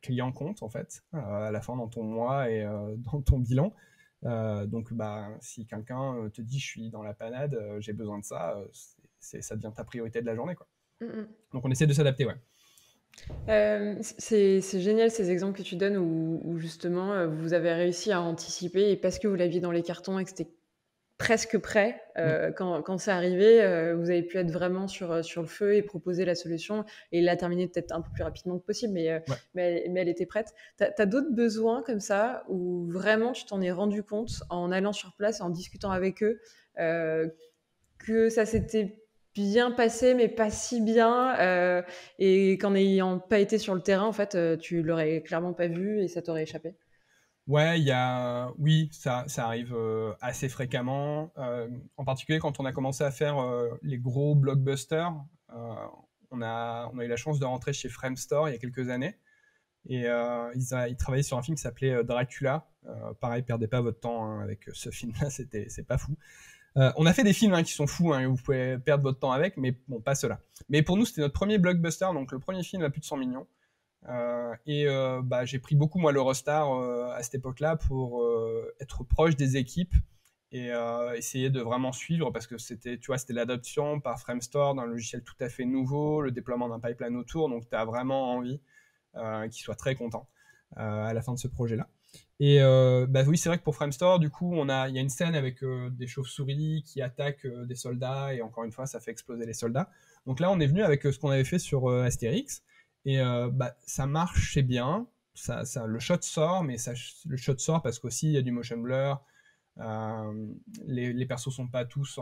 client compte en fait à la fin dans ton mois et dans ton bilan. Donc si quelqu'un te dit je suis dans la panade, j'ai besoin de ça, ça devient ta priorité de la journée, quoi. Donc on essaie de s'adapter, ouais. C'est génial ces exemples que tu donnes où justement vous avez réussi à anticiper, et parce que vous l'aviez dans les cartons et que c'était presque prêt, Mmh. quand c'est arrivé, vous avez pu être vraiment sur le feu et proposer la solution et la terminer peut-être un peu plus rapidement que possible, Ouais. mais elle était prête. Tu as d'autres besoins comme ça où vraiment tu t'en es rendu compte en allant sur place et en discutant avec eux, heu, que ça s'était bien passé, mais pas si bien, et qu'en n'ayant pas été sur le terrain, en fait, tu l'aurais clairement pas vu et ça t'aurait échappé? Ouais, oui, ça arrive assez fréquemment, en particulier quand on a commencé à faire les gros blockbusters. euh, on a eu la chance de rentrer chez Framestore il y a quelques années. Et ils travaillaient sur un film qui s'appelait Dracula. Pareil, perdez pas votre temps hein, avec ce film-là, c'est pas fou. On a fait des films hein, qui sont fous, hein, et vous pouvez perdre votre temps avec, mais bon, pas ceux-là. Mais pour nous, c'était notre premier blockbuster, donc le premier film à plus de 100 millions. Bah, j'ai pris beaucoup, moi, l'Eurostar à cette époque-là pour être proche des équipes et essayer de vraiment suivre parce que c'était, tu vois, c'était l'adoption par Framestore d'un logiciel tout à fait nouveau, le déploiement d'un pipeline autour, donc tu as vraiment envie qu'ils soient très contents à la fin de ce projet-là. Et bah oui, c'est vrai que pour Framestore, du coup, il y a une scène avec des chauves-souris qui attaquent des soldats, et encore une fois, ça fait exploser les soldats. Donc là, on est venu avec ce qu'on avait fait sur Astérix, et bah, ça marchait bien. Le shot sort, mais le shot sort parce qu'aussi il y a du motion blur. Les persos sont pas tous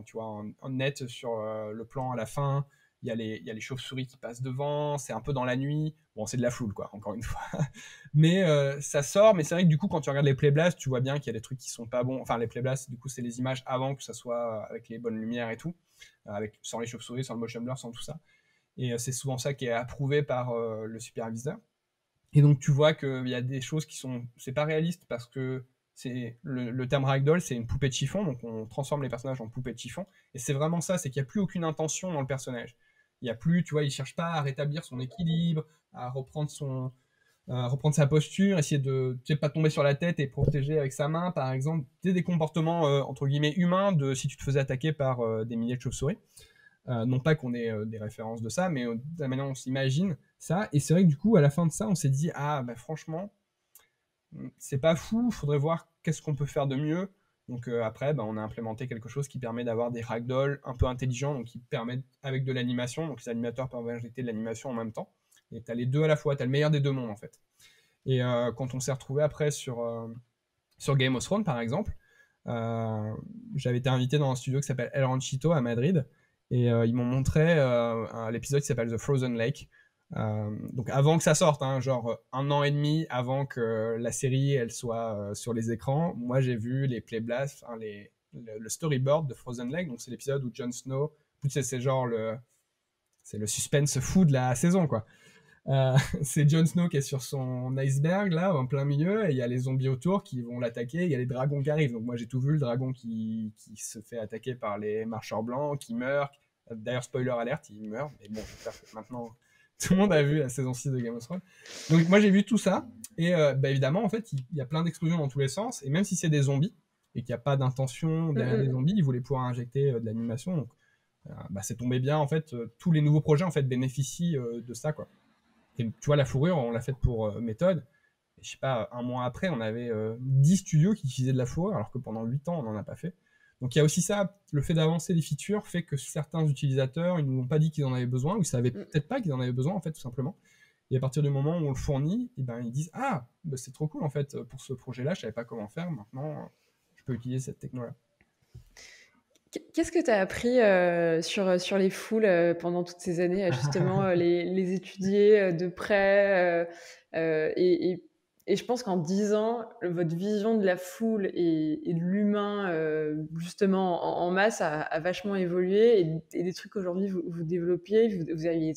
tu vois, en net sur le plan à la fin. Il y a les chauves-souris qui passent devant, c'est un peu dans la nuit. Bon, c'est de la floule, quoi, encore une fois. Mais ça sort, mais c'est vrai que du coup, quand tu regardes les playblasts, tu vois bien qu'il y a des trucs qui sont pas bons. Enfin, les playblasts, du coup, c'est les images avant que ça soit avec les bonnes lumières et tout, sans les chauves-souris, sans le motion blur, sans tout ça. Et c'est souvent ça qui est approuvé par le superviseur. Et donc, tu vois qu'il y a des choses c'est pas réaliste parce que le terme ragdoll, c'est une poupée de chiffon, donc on transforme les personnages en poupées de chiffon. Et c'est vraiment ça, c'est qu'il n'y a plus aucune intention dans le personnage. Il y a plus, tu vois, il cherche pas à rétablir son équilibre, à reprendre sa posture, essayer de, tu sais, pas tomber sur la tête et protéger avec sa main, par exemple. Tu des comportements, entre guillemets, humains de si tu te faisais attaquer par des milliers de chauves-souris. Non pas qu'on ait des références de ça, mais de la manière dont on s'imagine ça. Et c'est vrai que du coup, à la fin de ça, on s'est dit, ah, bah, franchement, c'est pas fou, il faudrait voir qu'est-ce qu'on peut faire de mieux. Donc après, bah, on a implémenté quelque chose qui permet d'avoir des ragdolls un peu intelligents, donc qui permettent avec de l'animation, donc les animateurs peuvent injecter de l'animation en même temps. Et tu as les deux à la fois, tu as le meilleur des deux mondes en fait. Et quand on s'est retrouvé après sur Game of Thrones par exemple, euh, j'avais été invité dans un studio qui s'appelle El Ranchito à Madrid, et ils m'ont montré l'épisode qui s'appelle The Frozen Lake. Donc avant que ça sorte, hein, genre un an et demi avant que la série elle soit sur les écrans, moi j'ai vu les playblasts, enfin, le storyboard de Frozen Lake. Donc c'est l'épisode où Jon Snow, c'est genre c'est le suspense fou de la saison quoi. C'est Jon Snow qui est sur son iceberg là en plein milieu, et il y a les zombies autour qui vont l'attaquer, il y a les dragons qui arrivent. Donc moi j'ai tout vu, le dragon qui se fait attaquer par les marcheurs blancs, qui meurt. D'ailleurs spoiler alerte, il meurt, mais bon j'espère que maintenant tout le monde a vu la saison 6 de Game of Thrones. Donc moi j'ai vu tout ça, et bah, évidemment en fait il y a plein d'explosions dans tous les sens, et même si c'est des zombies et qu'il n'y a pas d'intention derrière les zombies, ils voulaient pouvoir injecter de l'animation. Donc bah, c'est tombé bien en fait, tous les nouveaux projets en fait bénéficient de ça quoi. Et tu vois, la fourrure, on l'a faite pour méthode. Et je sais pas, un mois après, on avait 10 studios qui utilisaient de la fourrure, alors que pendant 8 ans, on n'en a pas fait. Donc il y a aussi ça, le fait d'avancer les features fait que certains utilisateurs, ils nous ont pas dit qu'ils en avaient besoin, ou ils savaient peut-être pas qu'ils en avaient besoin, en fait, tout simplement. Et à partir du moment où on le fournit, et ben, ils disent ah, bah, c'est trop cool, en fait, pour ce projet-là, je savais pas comment faire, maintenant, je peux utiliser cette techno-là. Qu'est-ce que tu as appris, sur les foules, pendant toutes ces années à justement, les étudier, de près, et je pense qu'en 10 ans, votre vision de la foule et de l'humain, justement en masse a vachement évolué et des trucs qu'aujourd'hui vous développiez,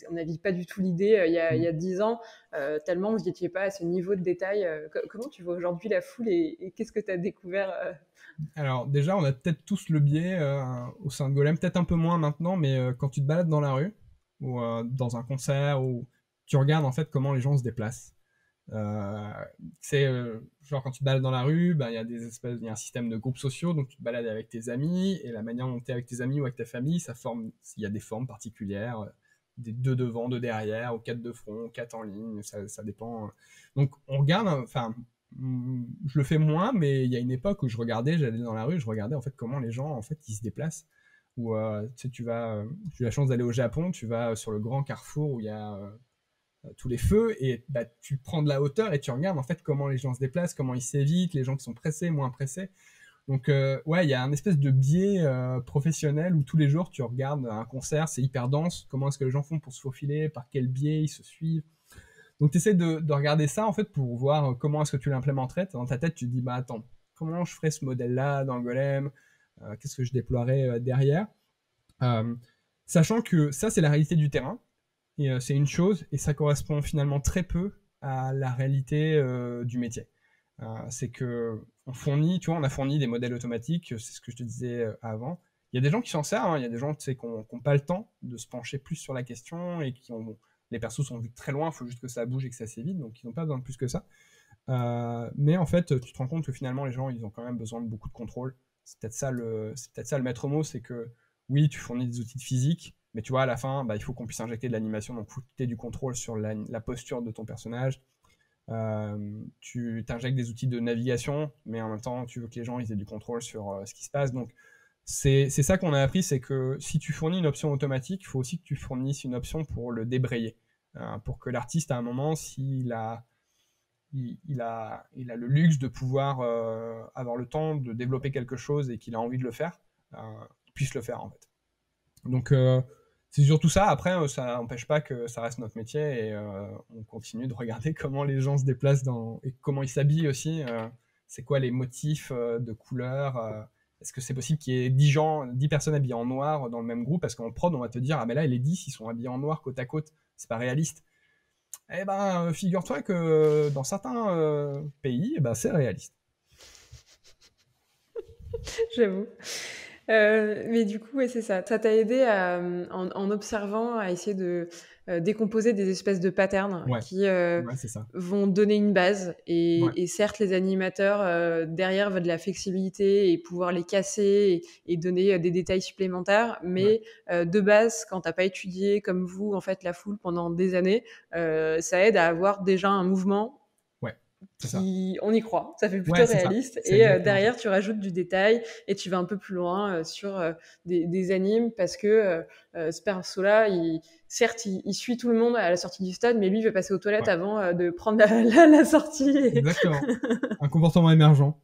on n'aviez pas du tout l'idée, il y a 10 ans, tellement vous n'étiez pas à ce niveau de détail. Comment tu vois aujourd'hui la foule et qu'est-ce que tu as découvert, Alors déjà, on a peut-être tous le biais au sein de Golem, peut-être un peu moins maintenant, mais quand tu te balades dans la rue ou dans un concert, ou tu regardes en fait comment les gens se déplacent. Euh, c'est genre quand tu te balades dans la rue, ben, il y a un système de groupes sociaux, donc tu te balades avec tes amis, et la manière dont tu es avec tes amis ou avec ta famille, il y a des formes particulières, des deux devant, deux derrière, ou quatre de front, quatre en ligne, ça dépend. Donc on regarde, enfin je le fais moins, mais il y a une époque où j'allais dans la rue, je regardais en fait comment les gens en fait ils se déplacent. Ou tu sais, j'ai eu la chance d'aller au Japon, tu vas sur le grand carrefour où il y a tous les feux et bah, tu prends de la hauteur et tu regardes en fait comment les gens se déplacent, comment ils s'évitent, les gens qui sont pressés, moins pressés. Donc ouais, il y a un espèce de biais professionnel où tous les jours tu regardes un concert, c'est hyper dense, comment est-ce que les gens font pour se faufiler, par quel biais ils se suivent. Donc tu essaies de regarder ça en fait pour voir comment est-ce que tu l'implémenterais. Dans ta tête, tu te dis bah attends, comment je ferais ce modèle-là dans le Golem, qu'est-ce que je déploierais derrière. Euh, Sachant que ça c'est la réalité du terrain et c'est une chose et ça correspond finalement très peu à la réalité du métier. C'est que on fournit, tu vois, on a fourni des modèles automatiques, c'est ce que je te disais avant. Il y a des gens qui s'en servent, hein, il y a des gens tu sais, qui n'ont pas le temps de se pencher plus sur la question et qui ont les persos sont vus très loin, il faut juste que ça bouge et que ça s'évite, donc ils n'ont pas besoin de plus que ça. Mais en fait, tu te rends compte que finalement, les gens, ils ont quand même besoin de beaucoup de contrôle. C'est peut-être ça le maître mot, c'est que oui, tu fournis des outils de physique, mais tu vois, à la fin, bah, il faut qu'on puisse injecter de l'animation, donc il faut que tu aies du contrôle sur la posture de ton personnage. Tu t'injectes des outils de navigation, mais en même temps, tu veux que les gens ils aient du contrôle sur ce qui se passe. Donc, c'est ça qu'on a appris, c'est que si tu fournis une option automatique, il faut aussi que tu fournisses une option pour le débrayer. Pour que l'artiste, à un moment, s'il a, il a le luxe de pouvoir avoir le temps de développer quelque chose et qu'il a envie de le faire, il puisse le faire en fait. Donc, c'est surtout ça. Après, ça n'empêche pas que ça reste notre métier et on continue de regarder comment les gens se déplacent et comment ils s'habillent aussi. C'est quoi les motifs de couleurs est-ce que c'est possible qu'il y ait 10 personnes habillées en noir dans le même groupe? Parce qu'en prod, on va te dire, ah mais là, les 10, ils sont habillés en noir côte à côte. C'est pas réaliste. Eh ben, figure-toi que dans certains pays, eh ben, c'est réaliste. J'avoue. Mais du coup, ouais, c'est ça. Ça t'a aidé en observant à essayer de décomposer des espèces de patterns Ouais, qui ouais, c'est ça. vont donner une base. Ouais. Et certes, les animateurs derrière veulent de la flexibilité et pouvoir les casser et donner des détails supplémentaires. Ouais. Mais de base, quand t'as pas étudié comme vous, en fait, la foule pendant des années, ça aide à avoir déjà un mouvement Ouais, c'est ça. on y croit, ça fait Ouais, plutôt c'est ça. réaliste. C'est Et exactement ça. derrière, tu rajoutes du détail et tu vas un peu plus loin sur des animes parce que ce perso-là, certes, il suit tout le monde à la sortie du stade, mais lui, il veut passer aux toilettes Ouais, avant de prendre la sortie. exactement. Un comportement émergent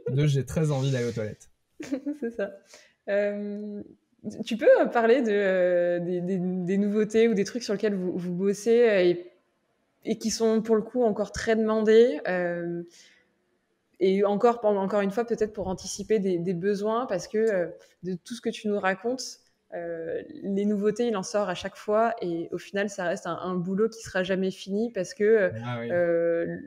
de j'ai très envie d'aller aux toilettes. C'est ça. Euh, Tu peux parler des nouveautés ou des trucs sur lesquels vous bossez et qui sont pour le coup encore très demandés et encore une fois, peut-être pour anticiper des besoins, parce que de tout ce que tu nous racontes, les nouveautés, il en sort à chaque fois, et au final, ça reste un boulot qui sera jamais fini, parce que, Ah oui. euh,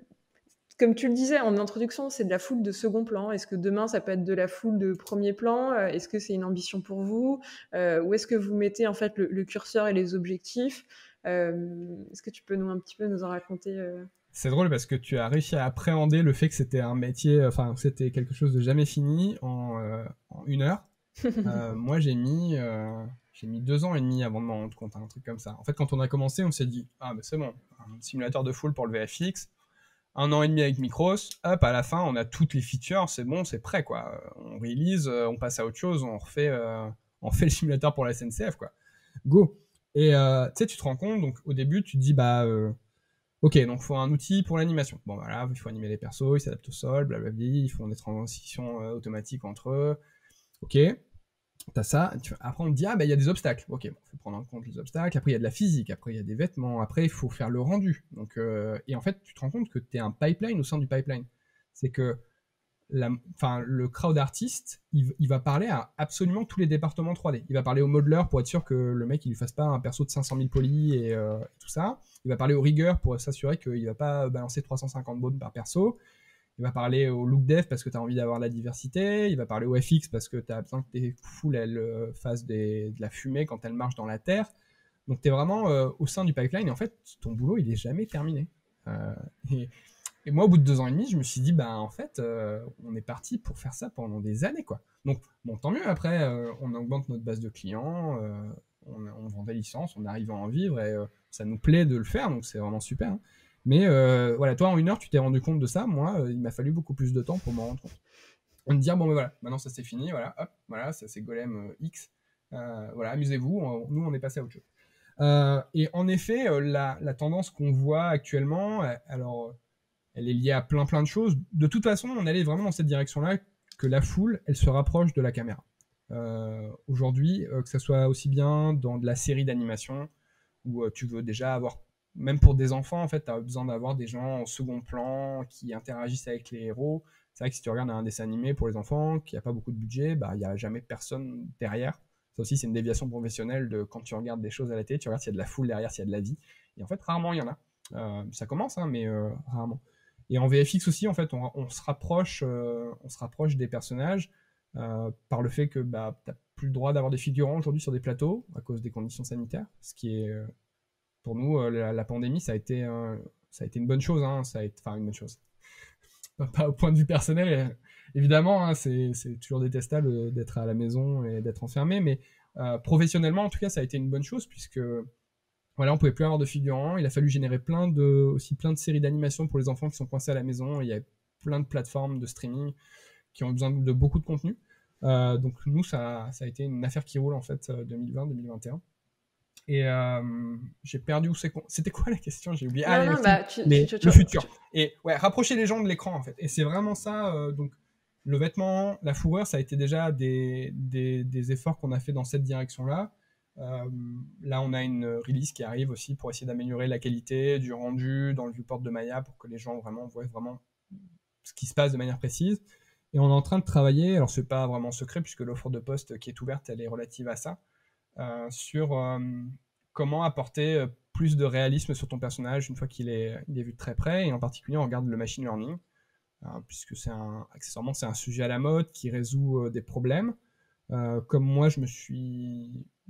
comme tu le disais en introduction, c'est de la foule de second plan. Est-ce que demain, ça peut être de la foule de premier plan? Est-ce que c'est une ambition pour vous? Où est-ce que vous mettez en fait le curseur et les objectifs? Est-ce que tu peux un petit peu nous en raconter C'est drôle parce que tu as réussi à appréhender le fait que c'était un métier, enfin, que c'était quelque chose de jamais fini en 1 heure. Moi, j'ai mis 2 ans et demi avant de m'en rendre compte, un truc comme ça. En fait, quand on a commencé, on s'est dit, ah, mais c'est bon, un simulateur de foule pour le VFX, 1 an et demi avec Micros, hop, à la fin, on a toutes les features, c'est bon, c'est prêt, quoi. On release, on passe à autre chose, on fait le simulateur pour la SNCF, quoi. Go. Et tu sais, tu te rends compte, donc au début, tu te dis, bah, ok, donc il faut un outil pour l'animation. Bon, voilà, il faut animer les persos, ils s'adaptent au sol, blablabla, ils font des transitions automatiques entre eux. Ok, t'as ça. Après, on te dit, ah, bah, il y a des obstacles. Ok, bon, il faut prendre en compte les obstacles. Après, il y a de la physique. Après, il y a des vêtements. Après, il faut faire le rendu. Donc, et en fait, tu te rends compte que tu es un pipeline au sein du pipeline. C'est que le crowd artist, il va parler à absolument tous les départements 3D. Il va parler au modeler pour être sûr que le mec, il lui fasse pas un perso de 500 000 polis et tout ça. Il va parler au rigger pour s'assurer qu'il va pas balancer 350 bones par perso. Il va parler au look dev parce que tu as envie d'avoir la diversité. Il va parler au FX parce que tu as besoin que tes foules fassent de la fumée quand elles marchent dans la terre. Donc tu es vraiment au sein du pipeline et en fait, ton boulot, il est jamais terminé. Euh, et, et moi, au bout de 2 ans et demi, je me suis dit, bah en fait, on est parti pour faire ça pendant des années, quoi. Donc, bon, tant mieux, après, on augmente notre base de clients, on vend des licences, on arrive à en vivre et ça nous plaît de le faire, donc c'est vraiment super. Hein. Mais voilà, toi, en 1 heure, tu t'es rendu compte de ça. Moi, il m'a fallu beaucoup plus de temps pour m'en rendre compte. On me dire, bon, ben voilà, maintenant ça c'est fini, voilà, hop, voilà, ça c'est Golem X. Voilà, amusez-vous, nous on est passé à autre chose. Et en effet, la tendance qu'on voit actuellement, alors, elle est liée à plein de choses. De toute façon, on allait vraiment dans cette direction-là, que la foule, elle se rapproche de la caméra. Aujourd'hui, que ce soit aussi bien dans de la série d'animation, où tu veux déjà avoir, même pour des enfants, en fait, tu as besoin d'avoir des gens en second plan qui interagissent avec les héros. C'est vrai que si tu regardes un dessin animé pour les enfants, qui n'a pas beaucoup de budget, bah, il n'y a jamais personne derrière. Ça aussi, c'est une déviation professionnelle de quand tu regardes des choses à la télé, tu regardes s'il y a de la foule derrière, s'il y a de la vie. Et en fait, rarement il y en a. Ça commence, hein, mais rarement. Et en VFX aussi, en fait, on se rapproche des personnages par le fait que bah, tu n'as plus le droit d'avoir des figurants aujourd'hui sur des plateaux à cause des conditions sanitaires, ce qui est pour nous la pandémie, ça a été une bonne chose, hein, enfin une bonne chose. Pas au point de vue personnel, évidemment, hein, c'est toujours détestable d'être à la maison et d'être enfermé, mais professionnellement, en tout cas, ça a été une bonne chose puisque voilà, on pouvait plus avoir de figurants. Il a fallu générer aussi plein de séries d'animation pour les enfants qui sont coincés à la maison. Il y a plein de plateformes de streaming qui ont besoin de beaucoup de contenu. Donc nous, ça a été une affaire qui roule en fait 2020-2021. Et j'ai perdu où c'est. C'était quoi la question? J'ai oublié. Ah, Non, bah, le futur. Et ouais, rapprocher les gens de l'écran en fait. Et c'est vraiment ça. Donc le vêtement, la fourrure, ça a été déjà des efforts qu'on a fait dans cette direction-là. Là, on a une release qui arrive aussi pour essayer d'améliorer la qualité du rendu dans le viewport de Maya pour que les gens vraiment voient vraiment ce qui se passe de manière précise. Et on est en train de travailler, alors c'est pas vraiment secret puisque l'offre de poste qui est ouverte, elle est relative à ça, sur comment apporter plus de réalisme sur ton personnage une fois qu'il est vu de très près. Et en particulier, on regarde le machine learning, puisque accessoirement, c'est un sujet à la mode qui résout des problèmes. Comme moi,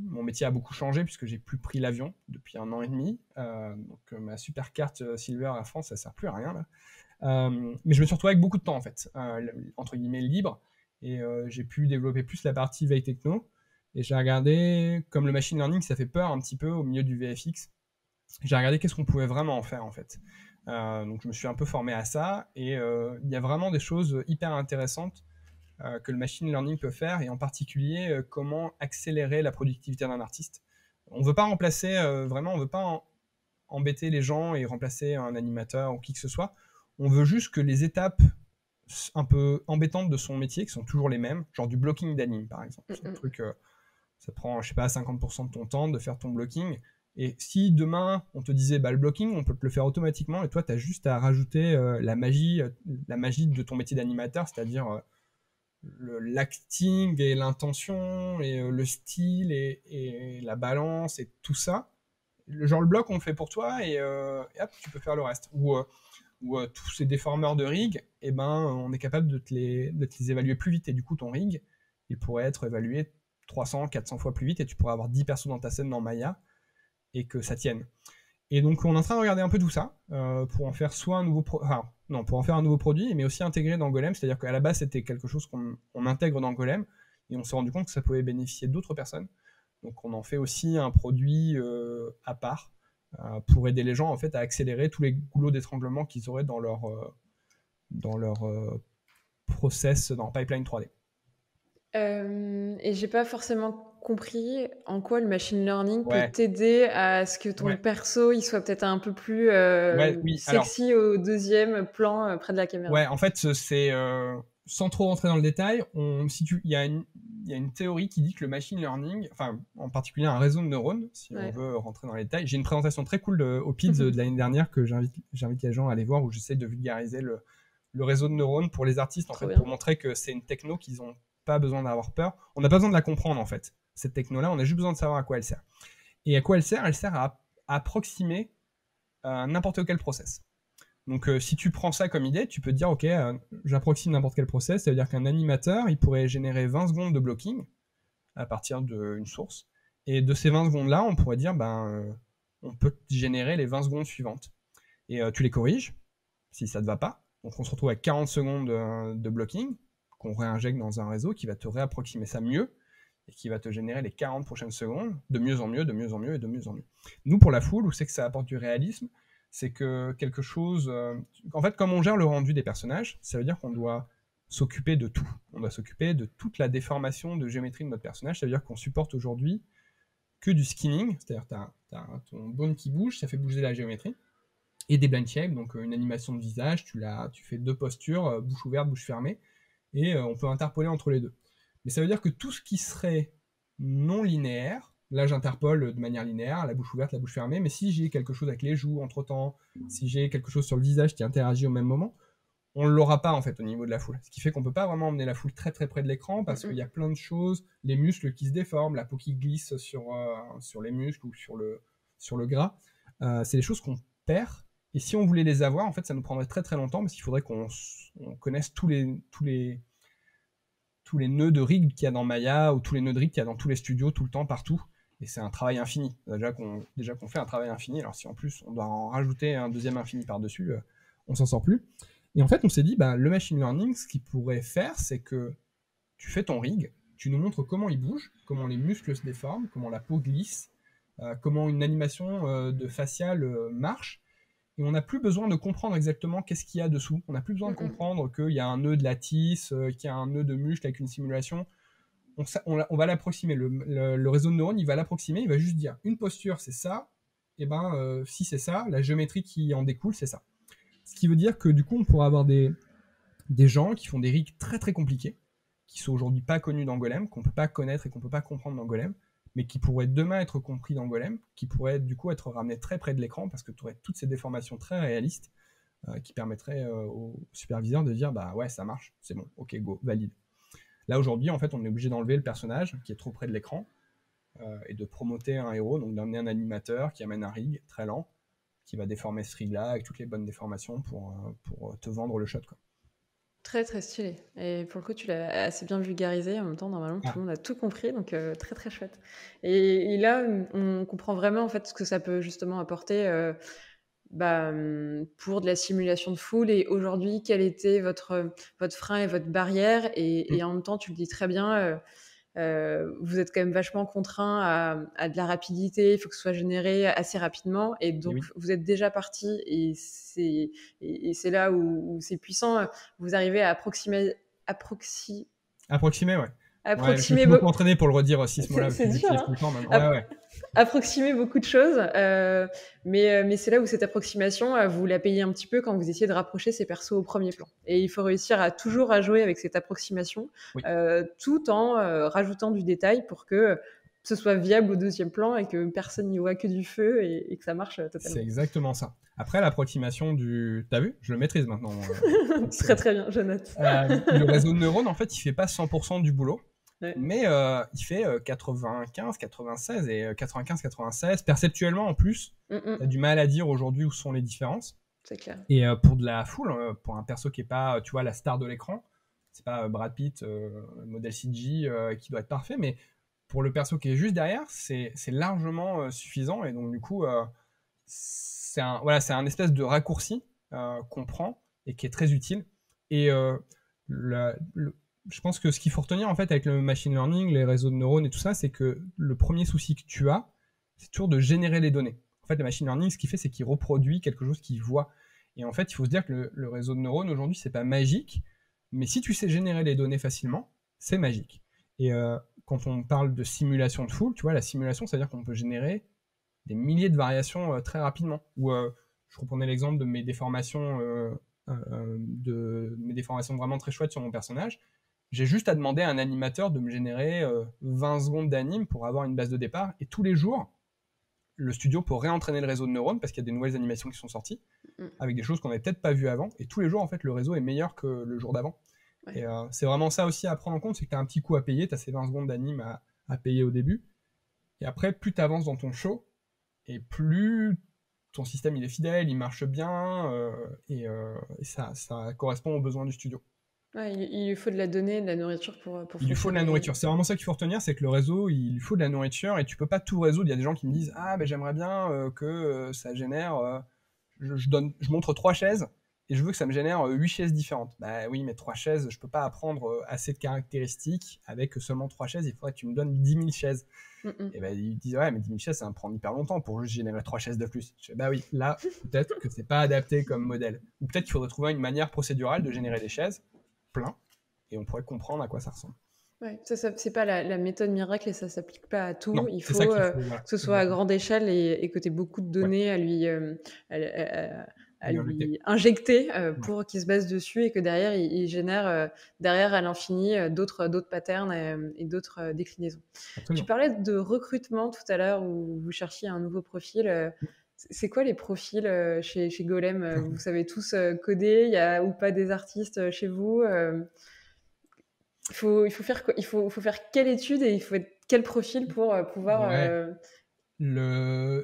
mon métier a beaucoup changé puisque j'ai plus pris l'avion depuis 1 an et demi. Donc ma super carte Silver à France, ça sert plus à rien là. Mais je me suis retrouvé avec beaucoup de temps en fait, entre guillemets libre, et j'ai pu développer plus la partie veille techno. Et j'ai regardé, comme le machine learning, ça fait peur un petit peu au milieu du VFX. J'ai regardé qu'est-ce qu'on pouvait vraiment en faire en fait. Donc je me suis un peu formé à ça, et il y a vraiment des choses hyper intéressantes que le machine learning peut faire, et en particulier comment accélérer la productivité d'un artiste. On veut pas remplacer, vraiment, on veut pas embêter les gens et remplacer un animateur ou qui que ce soit. On veut juste que les étapes un peu embêtantes de son métier, qui sont toujours les mêmes, genre du blocking d'anime par exemple. C'est un truc, ça prend, je sais pas, 50% de ton temps de faire ton blocking. Et si demain on te disait bah, le blocking, on peut te le faire automatiquement, et toi tu as juste à rajouter la magie de ton métier d'animateur, c'est-à-dire l'acting et l'intention et le style et la balance et tout ça. Genre le bloc on le fait pour toi, et hop, tu peux faire le reste. Ou tous ces déformeurs de rig, eh ben, on est capable de te les évaluer plus vite, et du coup ton rig, il pourrait être évalué 300, 400 fois plus vite, et tu pourrais avoir 10 persos dans ta scène dans Maya et que ça tienne. Et donc on est en train de regarder un peu tout ça pour en faire soit un nouveau pour en faire un nouveau produit, mais aussi intégrer dans Golem. C'est-à-dire qu'à la base c'était quelque chose qu'on intègre dans Golem, et on s'est rendu compte que ça pouvait bénéficier d'autres personnes. Donc on en fait aussi un produit à part pour aider les gens en fait à accélérer tous les goulots d'étranglement qu'ils auraient dans leur process, dans leur pipeline 3D. Et j'ai pas forcément compris en quoi le machine learning peut t'aider à ce que ton perso il soit peut-être un peu plus sexy au deuxième plan près de la caméra. Ouais, en fait, c'est sans trop rentrer dans le détail, il y a une théorie qui dit que le machine learning, enfin en particulier un réseau de neurones, si on veut rentrer dans les détails. J'ai une présentation très cool au PIDS de l'année dernière que j'invite les gens à aller voir, où j'essaie de vulgariser le réseau de neurones pour les artistes, en fait, pour montrer que c'est une techno qu'ils n'ont pas besoin d'avoir peur. On n'a pas besoin de la comprendre, en fait, cette techno-là, on a juste besoin de savoir à quoi elle sert. Et à quoi elle sert? Elle sert à approximer n'importe quel process. Donc si tu prends ça comme idée, tu peux te dire ok, j'approxime n'importe quel process, ça veut dire qu'un animateur, il pourrait générer 20 secondes de blocking à partir d'une source, et de ces 20 secondes-là, on pourrait dire on peut générer les 20 secondes suivantes. Et tu les corriges, si ça ne te va pas. Donc on se retrouve avec 40 secondes de blocking, qu'on réinjecte dans un réseau qui va te réapproximer ça mieux, et qui va te générer les 40 prochaines secondes, de mieux en mieux, de mieux en mieux, et de mieux en mieux. Nous, pour la foule, où c'est que ça apporte du réalisme, c'est que quelque chose... en fait, comme on gère le rendu des personnages, ça veut dire qu'on doit s'occuper de tout. On doit s'occuper de toute la déformation de géométrie de notre personnage. Ça veut dire qu'on supporte aujourd'hui que du skinning, c'est-à-dire tu as ton bone qui bouge, ça fait bouger la géométrie, et des blind shapes, donc une animation de visage, tu fais 2 postures, bouche ouverte, bouche fermée, et on peut interpoler entre les deux. Mais ça veut dire que tout ce qui serait non linéaire, là j'interpole de manière linéaire, la bouche ouverte, la bouche fermée, mais si j'ai quelque chose avec les joues entre-temps, si j'ai quelque chose sur le visage qui interagit au même moment, on ne l'aura pas en fait au niveau de la foule. Ce qui fait qu'on ne peut pas vraiment emmener la foule très très près de l'écran parce qu'il y a plein de choses, les muscles qui se déforment, la peau qui glisse sur les muscles ou sur le gras. C'est des choses qu'on perd. Et si on voulait les avoir, en fait, ça nous prendrait très très longtemps parce qu'il faudrait qu'on connaisse tous les nœuds de rig qu'il y a dans Maya ou tous les nœuds de rig qu'il y a dans tous les studios, tout le temps, partout. Et c'est un travail infini. Déjà qu'on fait un travail infini, alors si en plus on doit en rajouter un deuxième infini par-dessus, on s'en sort plus. Et en fait, on s'est dit, le machine learning, ce qu'il pourrait faire, c'est que tu fais ton rig, tu nous montres comment il bouge, comment les muscles se déforment, comment la peau glisse, comment une animation de facial marche. Et on n'a plus besoin de comprendre exactement qu'est-ce qu'il y a dessous. On n'a plus besoin de comprendre qu'il y a un nœud de lattice, qu'il y a un nœud de muscle avec une simulation. On va l'approximer. Le réseau de neurones, il va l'approximer, il va juste dire une posture, c'est ça. Et si c'est ça, la géométrie qui en découle, c'est ça. Ce qui veut dire que du coup, on pourra avoir des gens qui font des rigs très très compliqués, qui sont aujourd'hui pas connus dans Golem, qu'on peut pas connaître et qu'on peut pas comprendre dans Golem, mais qui pourraient demain être compris dans Golem, qui pourraient du coup être ramenés très près de l'écran, parce que tu aurais toutes ces déformations très réalistes qui permettraient au superviseur de dire ouais, ça marche, c'est bon, ok, go, valide. Là aujourd'hui, en fait, on est obligé d'enlever le personnage qui est trop près de l'écran et de promoter un héros, donc d'amener un animateur qui amène un rig très lent, qui va déformer ce rig-là avec toutes les bonnes déformations pour te vendre le shot, quoi. Très, très stylé. Et pour le coup, tu l'as assez bien vulgarisé. En même temps, normalement, tout le monde a tout compris. Donc, très, très chouette. Et là, on comprend vraiment en fait ce que ça peut justement apporter pour de la simulation de foule. Et aujourd'hui, quel était votre frein et votre barrière. Et en même temps, tu le dis très bien, vous êtes quand même vachement contraint à de la rapidité, il faut que ce soit généré assez rapidement, et donc vous êtes déjà parti, et c'est là où c'est puissant. Vous arrivez à approximer, ouais. Je me suis beaucoup entraîné pour le redire aussi, ce mot-là. C'est dur, hein. Tout le temps, même. Approximer beaucoup de choses, mais c'est là où cette approximation, vous la payez un petit peu quand vous essayez de rapprocher ces persos au premier plan. Et il faut réussir à toujours à jouer avec cette approximation, tout en rajoutant du détail pour que ce soit viable au deuxième plan et que personne n'y voit que du feu et que ça marche totalement. C'est exactement ça. Après, l'approximation T'as vu ? Je le maîtrise maintenant. Très très bien, je note. Le réseau de neurones, en fait, il fait pas 100% du boulot. Ouais. Mais il fait 95, 96 et 95, 96. Perceptuellement, en plus, t'as du mal à dire aujourd'hui où sont les différences. C'est clair. Et pour de la foule, pour un perso qui est pas, tu vois, la star de l'écran, c'est pas Brad Pitt, modèle CG qui doit être parfait, mais pour le perso qui est juste derrière, c'est largement suffisant. Et donc, du coup, c'est un espèce de raccourci qu'on prend et qui est très utile. Et je pense que ce qu'il faut retenir en fait avec le machine learning, les réseaux de neurones et tout ça, c'est que le premier souci que tu as, c'est toujours de générer les données. En fait, le machine learning, ce qu'il fait, c'est qu'il reproduit quelque chose qu'il voit. Et en fait, il faut se dire que le réseau de neurones aujourd'hui, c'est pas magique, mais si tu sais générer les données facilement, c'est magique. Et quand on parle de simulation de foule, tu vois, la simulation, ça veut dire qu'on peut générer des milliers de variations très rapidement. Ou je reprenais l'exemple de mes déformations vraiment très chouettes sur mon personnage. J'ai juste à demander à un animateur de me générer 20 secondes d'anime pour avoir une base de départ. Et tous les jours, le studio peut réentraîner le réseau de neurones parce qu'il y a des nouvelles animations qui sont sorties avec des choses qu'on n'avait peut-être pas vues avant. Et tous les jours, en fait, le réseau est meilleur que le jour d'avant. Ouais. Et c'est vraiment ça aussi à prendre en compte, c'est que tu as un petit coup à payer, tu as ces 20 secondes d'anime à payer au début. Et après, plus tu avances dans ton show, et plus ton système il est fidèle, il marche bien, et ça correspond aux besoins du studio. Ouais, il lui faut de la donnée, de la nourriture pour il lui faut de la nourriture. C'est vraiment ça qu'il faut retenir, c'est que le réseau, il lui faut de la nourriture et tu peux pas tout résoudre. Il y a des gens qui me disent j'aimerais bien que ça génère. Je montre 3 chaises et je veux que ça me génère 8 chaises différentes. Bah oui, mais 3 chaises, je peux pas apprendre assez de caractéristiques avec seulement 3 chaises, il faudrait que tu me donnes 10 000 chaises. Et ben ils disent ouais, mais 10 000 chaises, ça va me prendre hyper longtemps pour juste générer 3 chaises de plus. Je dis, bah oui, là, peut-être que c'est pas adapté comme modèle. Ou peut-être qu'il faudrait trouver une manière procédurale de générer des chaises, plein, et on pourrait comprendre à quoi ça ressemble. Ouais, ça c'est pas la méthode miracle et ça s'applique pas à tout. Non, Il c'est faut ça qu'il faut, voilà. que ce soit à grande échelle et que tu aies beaucoup de Ouais, données à lui injecter. lui injecter Ouais, pour qu'il se base dessus et que derrière, il génère derrière à l'infini d'autres patterns et d'autres déclinaisons. Tu absolument. parlais de recrutement tout à l'heure où vous cherchiez un nouveau profil. C'est quoi les profils chez Golem? Vous savez tous coder? Il y a ou pas des artistes chez vous? Il faut faire quoi? Il faut faire quelle étude et il faut être quel profil pour pouvoir. Ouais.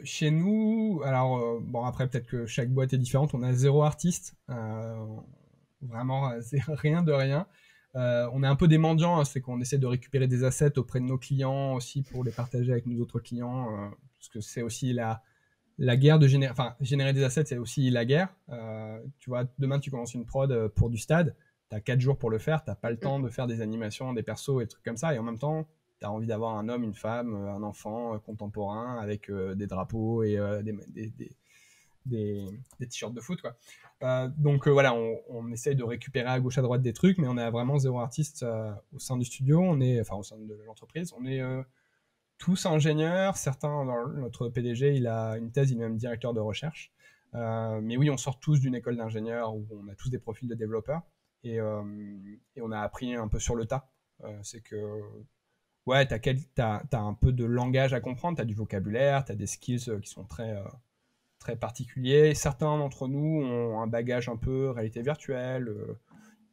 Chez nous, alors bon après peut-être que chaque boîte est différente, on a 0 artiste, vraiment rien de rien. On est un peu des mendiants, hein, c'est qu'on essaie de récupérer des assets auprès de nos clients aussi pour les partager avec nos autres clients, parce que c'est aussi la guerre de générer, enfin générer des assets, c'est aussi la guerre. Tu vois, demain tu commences une prod pour du stade, t'as 4 jours pour le faire, t'as pas le temps de faire des animations, des persos et des trucs comme ça, et en même temps t'as envie d'avoir un homme, une femme, un enfant contemporain avec des drapeaux et des t-shirts de foot, quoi. Donc voilà, on essaye de récupérer à gauche à droite des trucs, mais on a vraiment 0 artiste au sein du studio, enfin au sein de l'entreprise. On est tous ingénieurs, certains, notre PDG, il a une thèse, il est même directeur de recherche. Mais oui, on sort tous d'une école d'ingénieurs où on a tous des profils de développeurs et on a appris un peu sur le tas. C'est que ouais, t'as un peu de langage à comprendre, t'as du vocabulaire, t'as des skills qui sont très particuliers. Certains d'entre nous ont un bagage un peu réalité virtuelle,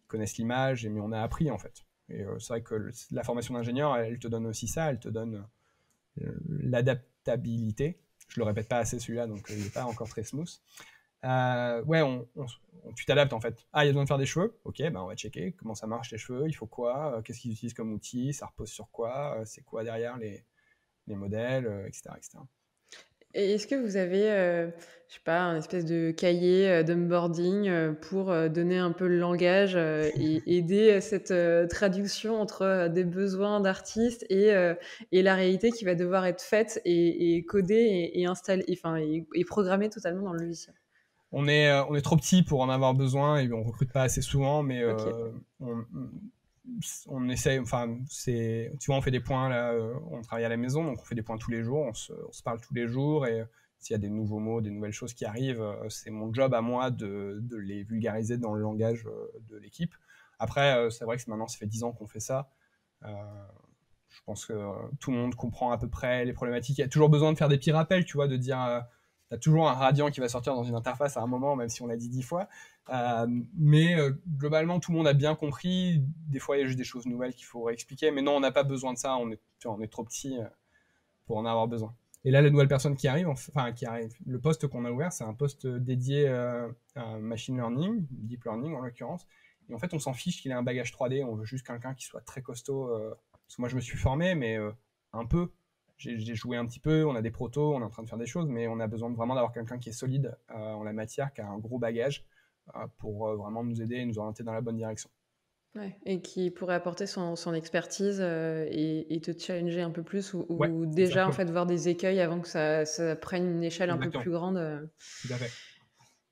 connaissent l'image, mais on a appris en fait. Et c'est vrai que la formation d'ingénieur, elle te donne aussi ça, elle te donne l'adaptabilité. Je le répète pas assez celui-là, donc il n'est pas encore très smooth. Ouais, tu t'adaptes en fait. Ah, il y a besoin de faire des cheveux. Ok, ben on va checker comment ça marche les cheveux, il faut quoi, qu'est-ce qu'ils utilisent comme outil, ça repose sur quoi, c'est quoi derrière les modèles, etc., etc. Et est-ce que vous avez, je sais pas, un espèce de cahier d'onboarding pour donner un peu le langage et aider cette traduction entre des besoins d'artistes et la réalité qui va devoir être faite et codée et installée, enfin, et programmée totalement dans le logiciel? On est trop petit pour en avoir besoin et on recrute pas assez souvent, mais Ok. on essaye, enfin, tu vois, on fait des points là, on travaille à la maison, donc on fait des points tous les jours, on se parle tous les jours et s'il y a des nouveaux mots, des nouvelles choses qui arrivent, c'est mon job à moi de les vulgariser dans le langage de l'équipe. Après, c'est vrai que maintenant, ça fait 10 ans qu'on fait ça. Euh, je pense que tout le monde comprend à peu près les problématiques. Il y a toujours besoin de faire des petits rappels, tu vois, de dire tu as toujours un radian qui va sortir dans une interface à un moment, même si on l'a dit 10 fois. Mais globalement, tout le monde a bien compris. Des fois, il y a juste des choses nouvelles qu'il faut réexpliquer. Mais non, on n'a pas besoin de ça. On est trop petit pour en avoir besoin. Et là, la nouvelle personne qui arrive, le poste qu'on a ouvert, c'est un poste dédié à machine learning, deep learning en l'occurrence. Et en fait, on s'en fiche qu'il ait un bagage 3D. On veut juste quelqu'un qui soit très costaud. Parce que moi, je me suis formé, mais un peu. J'ai joué un petit peu, on a des protos, on est en train de faire des choses, mais on a besoin vraiment d'avoir quelqu'un qui est solide en la matière, qui a un gros bagage pour vraiment nous aider et nous orienter dans la bonne direction. Ouais, et qui pourrait apporter son expertise et te challenger un peu plus Ouais, ou c'est ça. déjà en fait voir des écueils avant que ça prenne une échelle un peu Exactement, plus grande. tout à fait.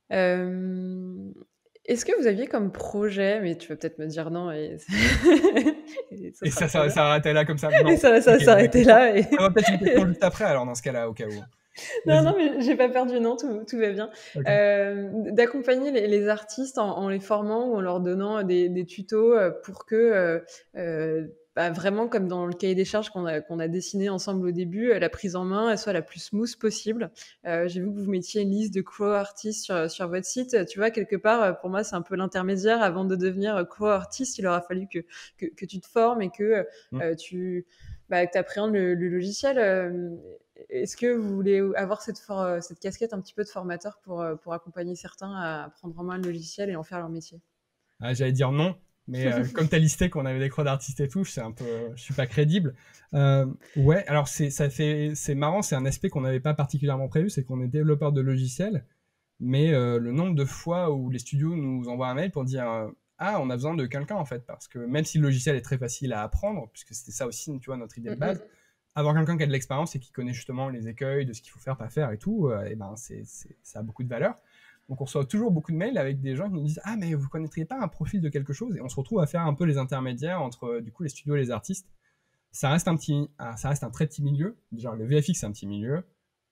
Hem, Est-ce que vous aviez comme projet, mais tu vas peut-être me dire non et et ça Et sera ça, très ça, bien. ça arrêtait là comme ça? Et Non. ça va Ok, bah s'arrêter écoute, là et on aura peut-être une question juste après, alors dans ce cas-là, au cas où. non, non, Vas-y. mais j'ai pas perdu, non, tout va bien. Ok. D'accompagner les artistes en les formant ou en leur donnant des tutos, pour que, bah, vraiment comme dans le cahier des charges qu'on a dessiné ensemble au début, la prise en main, elle soit la plus smooth possible. J'ai vu que vous mettiez une liste de crow artistes sur votre site. Tu vois, quelque part, pour moi, c'est un peu l'intermédiaire. Avant de devenir crow artiste, il aura fallu que tu te formes et que, Mm. tu appréhendes le logiciel. Est-ce que vous voulez avoir cette casquette un petit peu de formateur pour accompagner certains à prendre en main le logiciel et en faire leur métier? Ah, j'allais dire non, mais comme tu as listé qu'on avait des croix d'artistes et tout, je suis pas crédible. Ouais, alors c'est marrant, c'est un aspect qu'on n'avait pas particulièrement prévu, c'est qu'on est développeur de logiciels, mais le nombre de fois où les studios nous envoient un mail pour dire ah, on a besoin de quelqu'un en fait, parce que même si le logiciel est très facile à apprendre, puisque c'était ça aussi, tu vois, notre idée de base, avoir quelqu'un qui a de l'expérience et qui connaît justement les écueils de ce qu'il faut faire, pas faire et tout, et ben ça a beaucoup de valeur. Donc on reçoit toujours beaucoup de mails avec des gens qui nous disent ah, mais vous connaîtriez pas un profil de quelque chose, et on se retrouve à faire un peu les intermédiaires entre du coup les studios et les artistes. Ça reste un très petit milieu. Déjà le VFX c'est un petit milieu,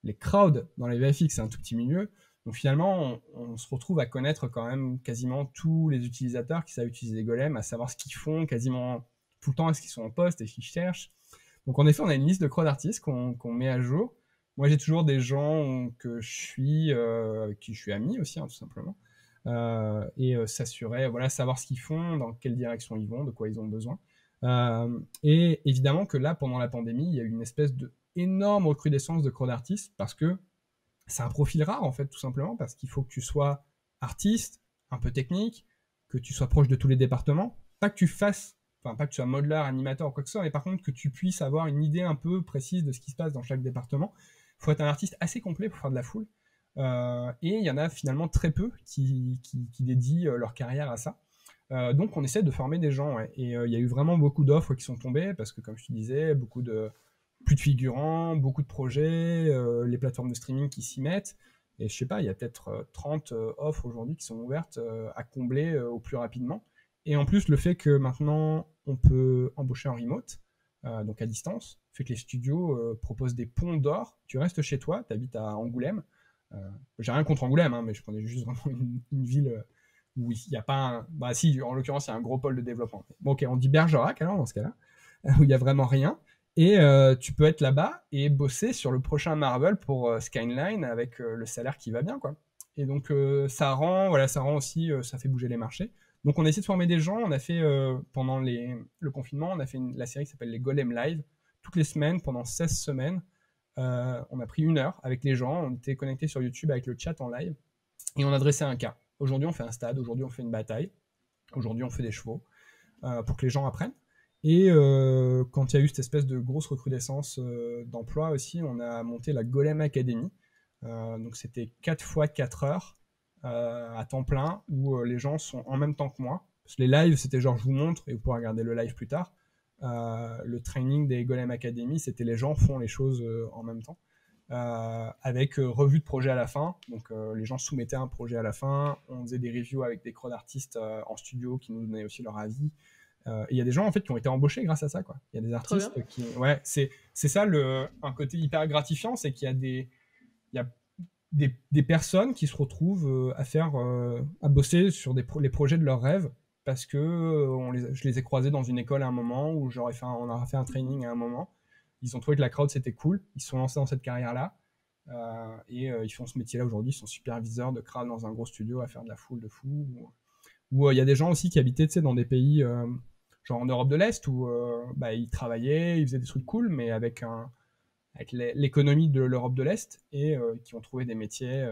les crowds dans les VFX c'est un tout petit milieu. Donc finalement, on se retrouve à connaître quand même quasiment tous les utilisateurs qui savent utiliser Golem, à savoir ce qu'ils font quasiment tout le temps, est-ce qu'ils sont en poste, est-ce qu'ils cherchent. Donc en effet, on a une liste de crowd artistes qu'on met à jour. Moi, j'ai toujours des gens que je suis, avec qui je suis ami aussi, hein, tout simplement. Et s'assurer, voilà, savoir ce qu'ils font, dans quelle direction ils vont, de quoi ils ont besoin. Et évidemment que là, pendant la pandémie, il y a eu une espèce de énorme recrudescence de crowd artistes parce que c'est un profil rare en fait, tout simplement, parce qu'il faut que tu sois artiste, un peu technique, que tu sois proche de tous les départements, pas que tu fasses, enfin pas que tu sois modeleur, animateur ou quoi que ce soit, mais par contre que tu puisses avoir une idée un peu précise de ce qui se passe dans chaque département. Il faut être un artiste assez complet pour faire de la foule. Et il y en a finalement très peu qui dédient leur carrière à ça. Donc on essaie de former des gens, ouais. Et il y a eu vraiment beaucoup d'offres qui sont tombées, parce que comme je te disais, plus de figurants, beaucoup de projets, les plateformes de streaming qui s'y mettent. Et je sais pas, il y a peut-être 30 offres aujourd'hui qui sont ouvertes à combler au plus rapidement. Et en plus, le fait que maintenant, on peut embaucher en remote, donc à distance, fait que les studios proposent des ponts d'or. Tu restes chez toi, tu habites à Angoulême. J'ai rien contre Angoulême, hein, mais je prenais juste vraiment une ville où il n'y a pas un... Bah si, en l'occurrence, il y a un gros pôle de développement. Bon, ok, on dit Bergerac, alors, dans ce cas-là, où il n'y a vraiment rien. Et tu peux être là-bas et bosser sur le prochain Marvel pour Skyline avec le salaire qui va bien, quoi. Et donc ça rend aussi, ça fait bouger les marchés. Donc on a essayé de former des gens. On a fait pendant le confinement, on a fait la série qui s'appelle les Golem Live toutes les semaines pendant 16 semaines. On a pris 1 heure avec les gens. On était connectés sur YouTube avec le chat en live et on adressait un cas. Aujourd'hui on fait un stade, aujourd'hui on fait une bataille, aujourd'hui on fait des chevaux pour que les gens apprennent. Et quand il y a eu cette espèce de grosse recrudescence d'emploi aussi, on a monté la Golem Academy. Donc c'était 4 fois 4 heures à temps plein où les gens sont en même temps que moi. Parce que les lives, c'était genre je vous montre et vous pourrez regarder le live plus tard. Le training des Golem Academy, c'était les gens font les choses en même temps. Avec revue de projet à la fin. Donc les gens soumettaient un projet à la fin. On faisait des reviews avec des crowd artistes en studio qui nous donnaient aussi leur avis. Et il y a des gens en fait qui ont été embauchés grâce à ça, quoi. Il y a des artistes qui, ouais, c'est ça un côté hyper gratifiant, c'est qu'il y a des personnes qui se retrouvent à bosser sur les projets de leurs rêves parce que je les ai croisés dans une école à un moment où on a fait un training à un moment. Ils ont trouvé que la crowd c'était cool, ils se sont lancés dans cette carrière-là et ils font ce métier-là aujourd'hui. Ils sont superviseurs de crowd dans un gros studio à faire de la foule de fou. Ou il y a des gens aussi qui habitaient, tu sais, dans des pays genre en Europe de l'Est où ils travaillaient, ils faisaient des trucs cool, mais avec l'économie de l'Europe de l'Est et qui ont trouvé des métiers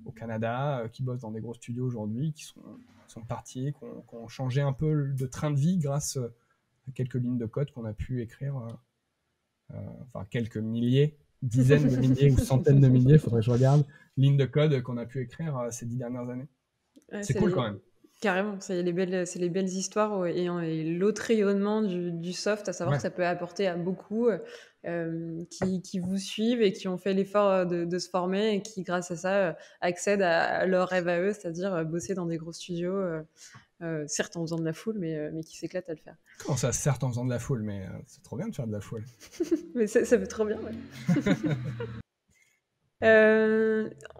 au Canada, qui bossent dans des gros studios aujourd'hui, qui sont partis, qui ont changé un peu de train de vie grâce à quelques lignes de code qu'on a pu écrire, enfin quelques milliers, dizaines de milliers ou centaines de milliers, faudrait que je regarde, lignes de code qu'on a pu écrire ces 10 dernières années. Ouais, c'est cool quand même. Carrément, c'est les belles histoires et l'autre rayonnement du soft, à savoir que ça peut apporter à beaucoup qui vous suivent et qui ont fait l'effort de se former et qui, grâce à ça, accèdent à leur rêve à eux, c'est-à-dire bosser dans des gros studios, certes en faisant de la foule, mais qui s'éclatent à le faire. Comment ça, certes en faisant de la foule, mais c'est trop bien de faire de la foule. Mais ça fait trop bien, ouais.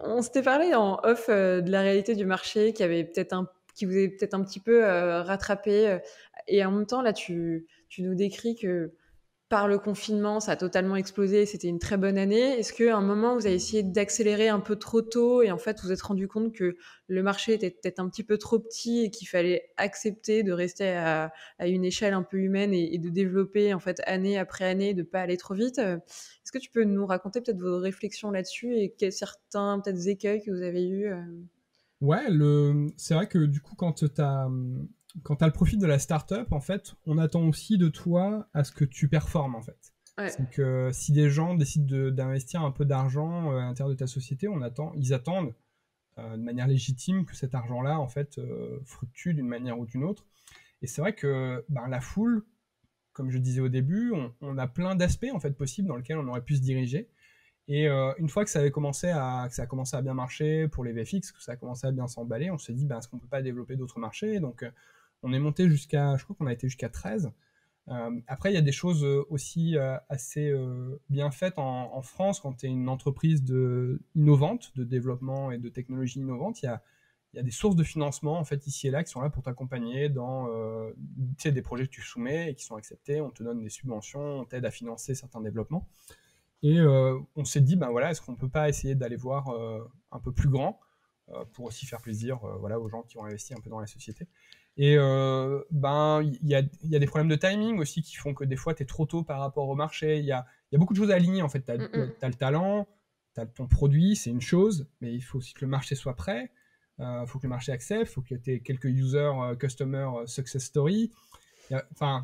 On s'était parlé en off de la réalité du marché qui vous avait peut-être un petit peu rattrapé. Et en même temps, là, tu nous décris que par le confinement, ça a totalement explosé. C'était une très bonne année. Est-ce qu'à un moment, vous avez essayé d'accélérer un peu trop tôt et en fait, vous vous êtes rendu compte que le marché était peut-être un petit peu trop petit et qu'il fallait accepter de rester à une échelle un peu humaine et de développer en fait année après année, de pas aller trop vite? Est-ce que tu peux nous raconter peut-être vos réflexions là-dessus et certains peut-être écueils que vous avez eus? Ouais, c'est vrai que du coup, quand tu as le profil de la startup, en fait, on attend aussi de toi à ce que tu performes, en fait. Ouais. C'est que si des gens décident d'investir un peu d'argent à l'intérieur de ta société, ils attendent de manière légitime que cet argent-là, en fait, fluctue d'une manière ou d'une autre. Et c'est vrai que la foule, comme je disais au début, on a plein d'aspects en fait possibles dans lesquels on aurait pu se diriger. Et une fois que ça a commencé à bien marcher pour les VFX, que ça a commencé à bien s'emballer, on s'est dit, est-ce qu'on peut pas développer d'autres marchés? Donc, on est monté je crois qu'on a été jusqu'à 13. Après, il y a des choses aussi assez bien faites en France quand tu es une entreprise innovante, de développement et de technologie innovante. Il y a des sources de financement en fait ici et là qui sont là pour t'accompagner dans des projets que tu soumets et qui sont acceptés. On te donne des subventions, on t'aide à financer certains développements. Et on s'est dit, est-ce qu'on peut pas essayer d'aller voir un peu plus grand pour aussi faire plaisir aux gens qui ont investi un peu dans la société. Et il y a des problèmes de timing aussi qui font que des fois, tu es trop tôt par rapport au marché. Il y a beaucoup de choses à aligner, en fait. Tu as le talent, tu as ton produit, c'est une chose, mais il faut aussi que le marché soit prêt. Il faut que le marché accepte, il faut que tu aies quelques customer success story.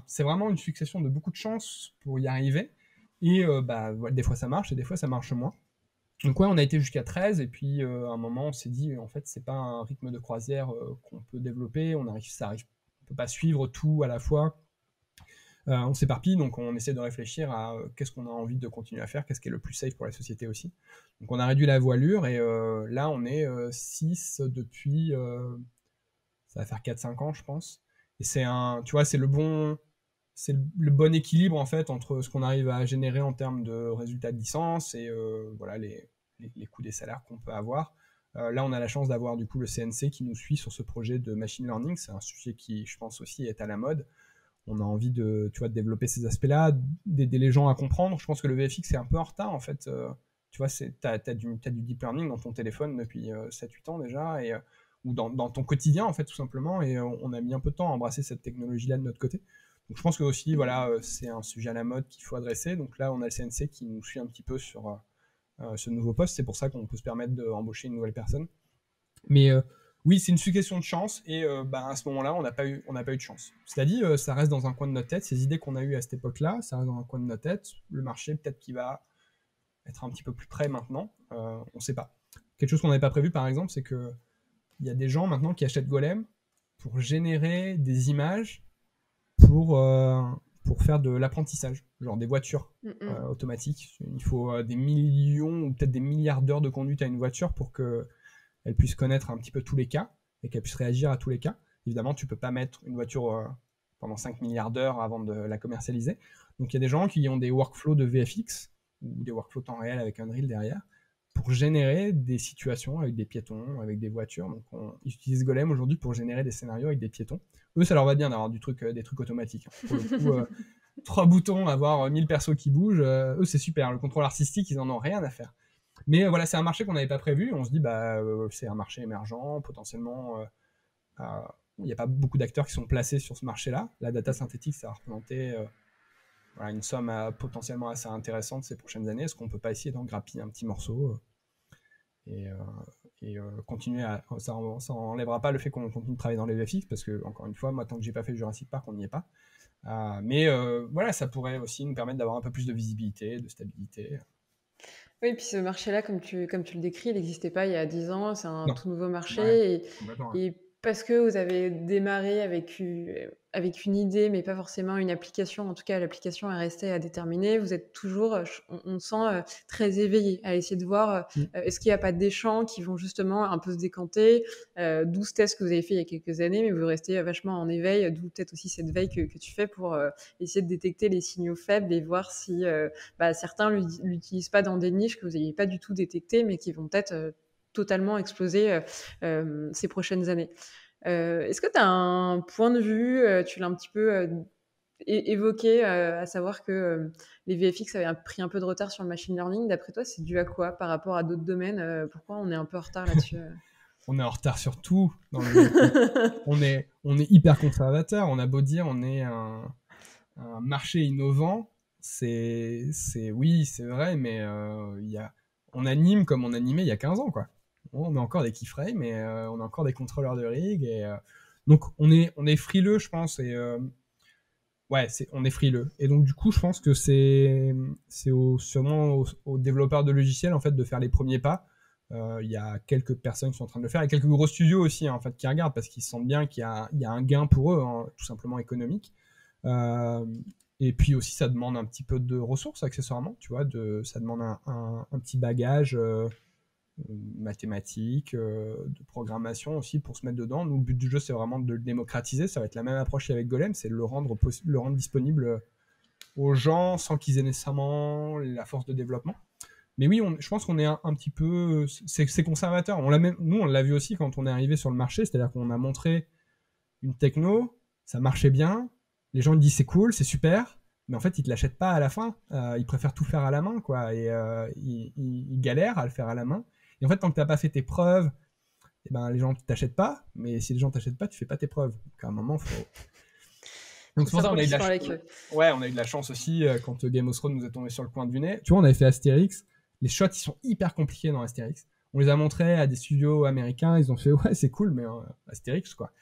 C'est vraiment une succession de beaucoup de chances pour y arriver. Et des fois ça marche et des fois ça marche moins. Donc on a été jusqu'à 13 et puis à un moment on s'est dit en fait c'est pas un rythme de croisière qu'on peut développer, on peut pas suivre tout à la fois. On s'éparpille, donc on essaie de réfléchir à qu'est-ce qu'on a envie de continuer à faire, qu'est-ce qui est le plus safe pour la société aussi. Donc on a réduit la voilure et là on est 6 depuis ça va faire 4-5 ans je pense. Et c'est le bon équilibre en fait entre ce qu'on arrive à générer en termes de résultats de licence et les coûts des salaires qu'on peut avoir. Là, on a la chance d'avoir du coup le CNC qui nous suit sur ce projet de machine learning. C'est un sujet qui, je pense aussi, est à la mode. On a envie de développer ces aspects-là, d'aider les gens à comprendre. Je pense que le VFX est un peu en retard en fait. T'as du deep learning dans ton téléphone depuis 7-8 ans déjà ou dans ton quotidien en fait tout simplement. Et on a mis un peu de temps à embrasser cette technologie-là de notre côté. Donc je pense que aussi c'est un sujet à la mode qu'il faut adresser. Donc là on a le CNC qui nous suit un petit peu sur ce nouveau poste. C'est pour ça qu'on peut se permettre d'embaucher une nouvelle personne. Mais oui, c'est une succession de chance et à ce moment-là on n'a pas eu de chance. C'est-à-dire ça reste dans un coin de notre tête. Ces idées qu'on a eues à cette époque-là, ça reste dans un coin de notre tête. Le marché peut-être qu'il va être un petit peu plus près maintenant. On ne sait pas. Quelque chose qu'on n'avait pas prévu par exemple, c'est que il y a des gens maintenant qui achètent Golem pour générer des images pour faire de l'apprentissage, genre des voitures automatiques. Il faut des millions ou peut-être des milliards d'heures de conduite à une voiture pour qu'elle puisse connaître un petit peu tous les cas et qu'elle puisse réagir à tous les cas. Évidemment, tu ne peux pas mettre une voiture pendant 5 milliards d'heures avant de la commercialiser. Donc il y a des gens qui ont des workflows de VFX ou des workflows temps réel avec Unreal derrière pour générer des situations avec des piétons, avec des voitures. Donc ils utilisent Golem aujourd'hui pour générer des scénarios avec des piétons. Eux, ça leur va bien d'avoir des trucs automatiques. Pour le coup, 3 boutons, avoir 1000 persos qui bougent, eux, c'est super. Le contrôle artistique, ils en ont rien à faire. Mais c'est un marché qu'on n'avait pas prévu. On se dit, c'est un marché émergent. Potentiellement, il n'y a pas beaucoup d'acteurs qui sont placés sur ce marché-là. La data synthétique, ça va représenter une somme potentiellement assez intéressante ces prochaines années. Est-ce qu'on ne peut pas essayer d'en grappiller un petit morceau et continuer ça enlèvera pas le fait qu'on continue de travailler dans les VFX parce que, encore une fois, moi, tant que j'ai pas fait Jurassic Park, on n'y est pas. Mais ça pourrait aussi nous permettre d'avoir un peu plus de visibilité, de stabilité. Oui, puis ce marché-là, comme tu le décris, il n'existait pas il y a 10 ans. C'est un tout nouveau marché. Et parce que vous avez démarré avec une idée, mais pas forcément une application, en tout cas l'application est restée à déterminer, vous êtes toujours, on sent très éveillé à essayer de voir est-ce qu'il n'y a pas des champs qui vont justement un peu se décanter, 12 tests que vous avez fait il y a quelques années, mais vous restez vachement en éveil, d'où peut-être aussi cette veille que tu fais pour essayer de détecter les signaux faibles et voir si certains ne l'utilisent pas dans des niches que vous n'ayez pas du tout détectées, mais qui vont peut-être totalement exploser ces prochaines années. Est-ce que tu as un point de vue, tu l'as un petit peu évoqué, à savoir que les VFX avaient pris un peu de retard sur le machine learning. D'après toi, c'est dû à quoi par rapport à d'autres domaines? Pourquoi on est un peu en retard là-dessus? On est en retard sur tout. On est hyper conservateur. On a beau dire on est un marché innovant. Oui, c'est vrai, mais on anime comme on animait il y a 15 ans, quoi. On met encore des keyframes, mais on a encore des contrôleurs de rig. Donc, on est frileux, je pense. Et on est frileux. Et donc, du coup, je pense que c'est sûrement aux développeurs de logiciels, en fait, de faire les premiers pas, Il y a quelques personnes qui sont en train de le faire, et quelques gros studios aussi, hein, en fait, qui regardent parce qu'ils sentent bien qu'il y a un gain pour eux, hein, tout simplement économique. Et puis aussi, ça demande un petit peu de ressources, accessoirement, tu vois, ça demande un petit bagage mathématiques, de programmation aussi pour se mettre dedans. Nous, le but du jeu, c'est vraiment de le démocratiser. Ça va être la même approche qu'avec Golem, c'est de le rendre disponible aux gens sans qu'ils aient nécessairement la force de développement. Mais oui, je pense qu'on est un petit peu... C'est conservateur. Nous, on l'a vu aussi quand on est arrivé sur le marché, c'est-à-dire qu'on a montré une techno, ça marchait bien, les gens disent c'est cool, c'est super, mais en fait, ils te l'achètent pas à la fin. Ils préfèrent tout faire à la main, quoi, et ils galèrent à le faire à la main. Et en fait, tant que tu n'as pas fait tes preuves, eh ben, les gens ne t'achètent pas, mais si les gens ne t'achètent pas, tu fais pas tes preuves. Donc à un moment, faut... Donc c'est pour ça qu'on a eu de la chance. Ouais, on a eu de la chance aussi quand Game of Thrones nous est tombé sur le coin du nez. Tu vois, on avait fait Astérix. Les shots, ils sont hyper compliqués dans Astérix. On les a montrés à des studios américains. Ils ont fait, ouais, c'est cool, mais Astérix, quoi.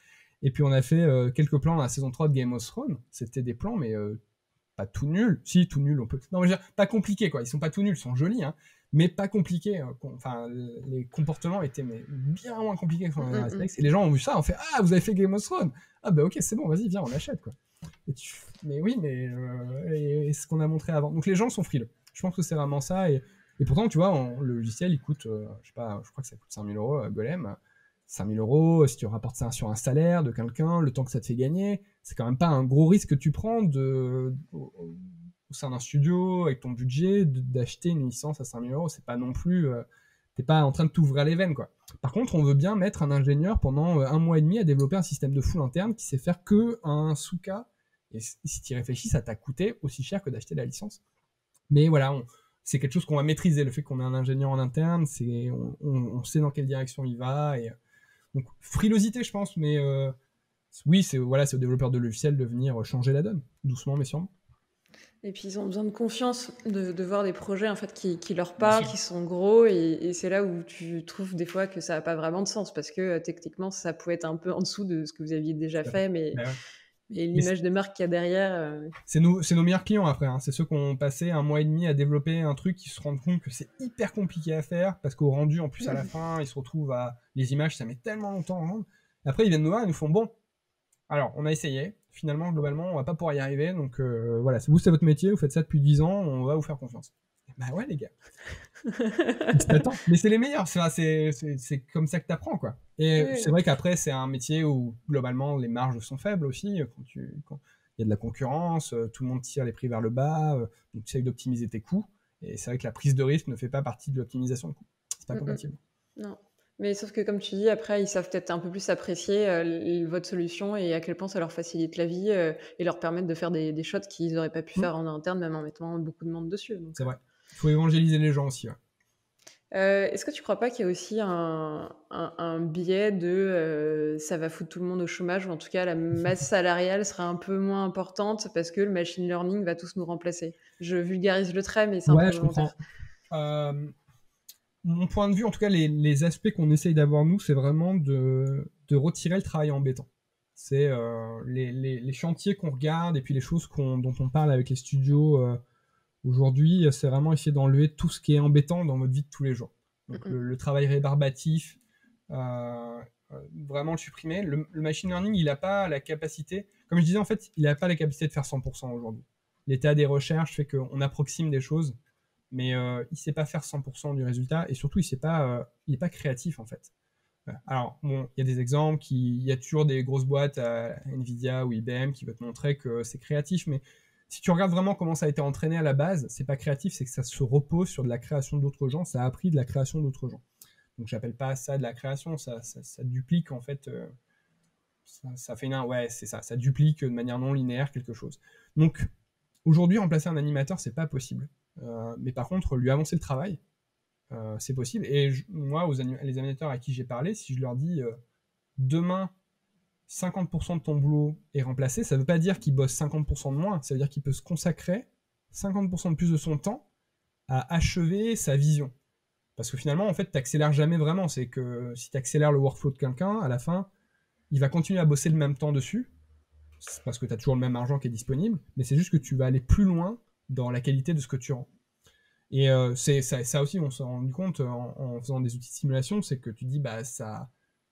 Et puis on a fait quelques plans dans la saison 3 de Game of Thrones. C'était des plans, mais pas tout nuls. Si, tout nuls, on peut... Non, mais je veux dire, pas compliqués, quoi. Ils sont pas tout nuls, ils sont jolis, hein, mais pas compliqués. Enfin, les comportements étaient bien moins compliqués que dans Astérix. Et les gens ont vu ça, ont fait, ah, vous avez fait Game of Thrones. Ah bah ok, c'est bon, vas-y, viens, on l'achète, quoi. Mais oui, mais et ce qu'on a montré avant. Donc les gens sont frileux. Je pense que c'est vraiment ça. Et pourtant, tu vois, le logiciel, il coûte, je sais pas, je crois que ça coûte 5 000 €, Golem. 5 000 €, si tu rapportes ça sur un salaire de quelqu'un, le temps que ça te fait gagner, c'est quand même pas un gros risque que tu prends au sein d'un studio, avec ton budget, d'acheter une licence à 5 000 €. C'est pas non plus... t'es pas en train de t'ouvrir les veines, quoi. Par contre, on veut bien mettre un ingénieur pendant 1 mois et demi à développer un système de full interne qui sait faire que un Souka. Et si tu y réfléchis, ça t'a coûté aussi cher que d'acheter la licence. Mais voilà, c'est quelque chose qu'on va maîtriser. Le fait qu'on ait un ingénieur en interne, on sait dans quelle direction il va. Et donc, frilosité, je pense, mais oui, c'est aux développeurs de logiciels de venir changer la donne, doucement mais sûrement. Et puis ils ont besoin de confiance, de voir des projets en fait qui leur parlent, qui sont gros, et c'est là où tu trouves des fois que ça n'a pas vraiment de sens, parce que techniquement ça pouvait être un peu en dessous de ce que vous aviez déjà fait, mais l'image de marque qu'il y a derrière... C'est nos meilleurs clients après, hein. C'est ceux qui ont passé 1 mois et demi à développer un truc, qui se rendent compte que c'est hyper compliqué à faire, parce qu'au rendu, en plus à la fin, ils se retrouvent à... Les images, ça met tellement longtemps à rendre. Après, ils viennent nous voir et nous font, bon, alors on a essayé, finalement, globalement, on va pas pouvoir y arriver, donc voilà, vous c'est votre métier, vous faites ça depuis 10 ans, on va vous faire confiance. Bah ouais, les gars. Mais c'est les meilleurs, c'est comme ça que t'apprends, quoi. Et c'est vrai qu'après, c'est un métier où, globalement, les marges sont faibles aussi. Quand il y a de la concurrence, tout le monde tire les prix vers le bas, donc tu essayes d'optimiser tes coûts. Et c'est vrai que la prise de risque ne fait pas partie de l'optimisation de coûts. C'est pas compatible. Non. Mais sauf que, comme tu dis, après, ils savent peut-être un peu plus apprécier votre solution et à quel point ça leur facilite la vie et leur permettre de faire des shots qu'ils n'auraient pas pu faire en interne, même en mettant beaucoup de monde dessus. C'est vrai. Il faut évangéliser les gens aussi. Ouais. Est-ce que tu crois pas qu'il y a aussi un biais de ça va foutre tout le monde au chômage, ou en tout cas la masse salariale sera un peu moins importante parce que le machine learning va tous nous remplacer? Je vulgarise le trait, mais c'est un peu volontaire. Mon point de vue, en tout cas, les aspects qu'on essaye d'avoir, nous, c'est vraiment de retirer le travail embêtant. C'est les chantiers qu'on regarde et puis les choses dont on parle avec les studios aujourd'hui, c'est vraiment essayer d'enlever tout ce qui est embêtant dans notre vie de tous les jours. Donc le travail rébarbatif, vraiment le supprimer. Le machine learning, il n'a pas la capacité, comme je disais, en fait, il n'a pas la capacité de faire 100% aujourd'hui. L'état des recherches fait qu'on approxime des choses, mais il ne sait pas faire 100% du résultat, et surtout, il n'est pas créatif, en fait. Alors, bon, il y a des exemples, il y a toujours des grosses boîtes, Nvidia ou IBM, qui veulent te montrer que c'est créatif, mais si tu regardes vraiment comment ça a été entraîné à la base, c'est pas créatif, c'est que ça se repose sur de la création d'autres gens, ça a appris de la création d'autres gens. Donc j'appelle pas ça de la création, ça duplique en fait, ça fait ça duplique de manière non linéaire quelque chose. Donc aujourd'hui, remplacer un animateur, c'est pas possible. Mais par contre, lui avancer le travail, c'est possible. Et moi, les animateurs à qui j'ai parlé, si je leur dis demain 50% de ton boulot est remplacé, ça veut pas dire qu'il bosse 50% de moins, ça veut dire qu'il peut se consacrer 50% de plus de son temps à achever sa vision. Parce que finalement, en fait, t'accélères jamais vraiment. C'est que si t'accélères le workflow de quelqu'un, à la fin, il va continuer à bosser le même temps dessus, parce que t'as toujours le même argent qui est disponible, mais c'est juste que tu vas aller plus loin dans la qualité de ce que tu rends. Et c'est ça aussi, on s'en rendu compte en faisant des outils de simulation, c'est que tu dis, bah,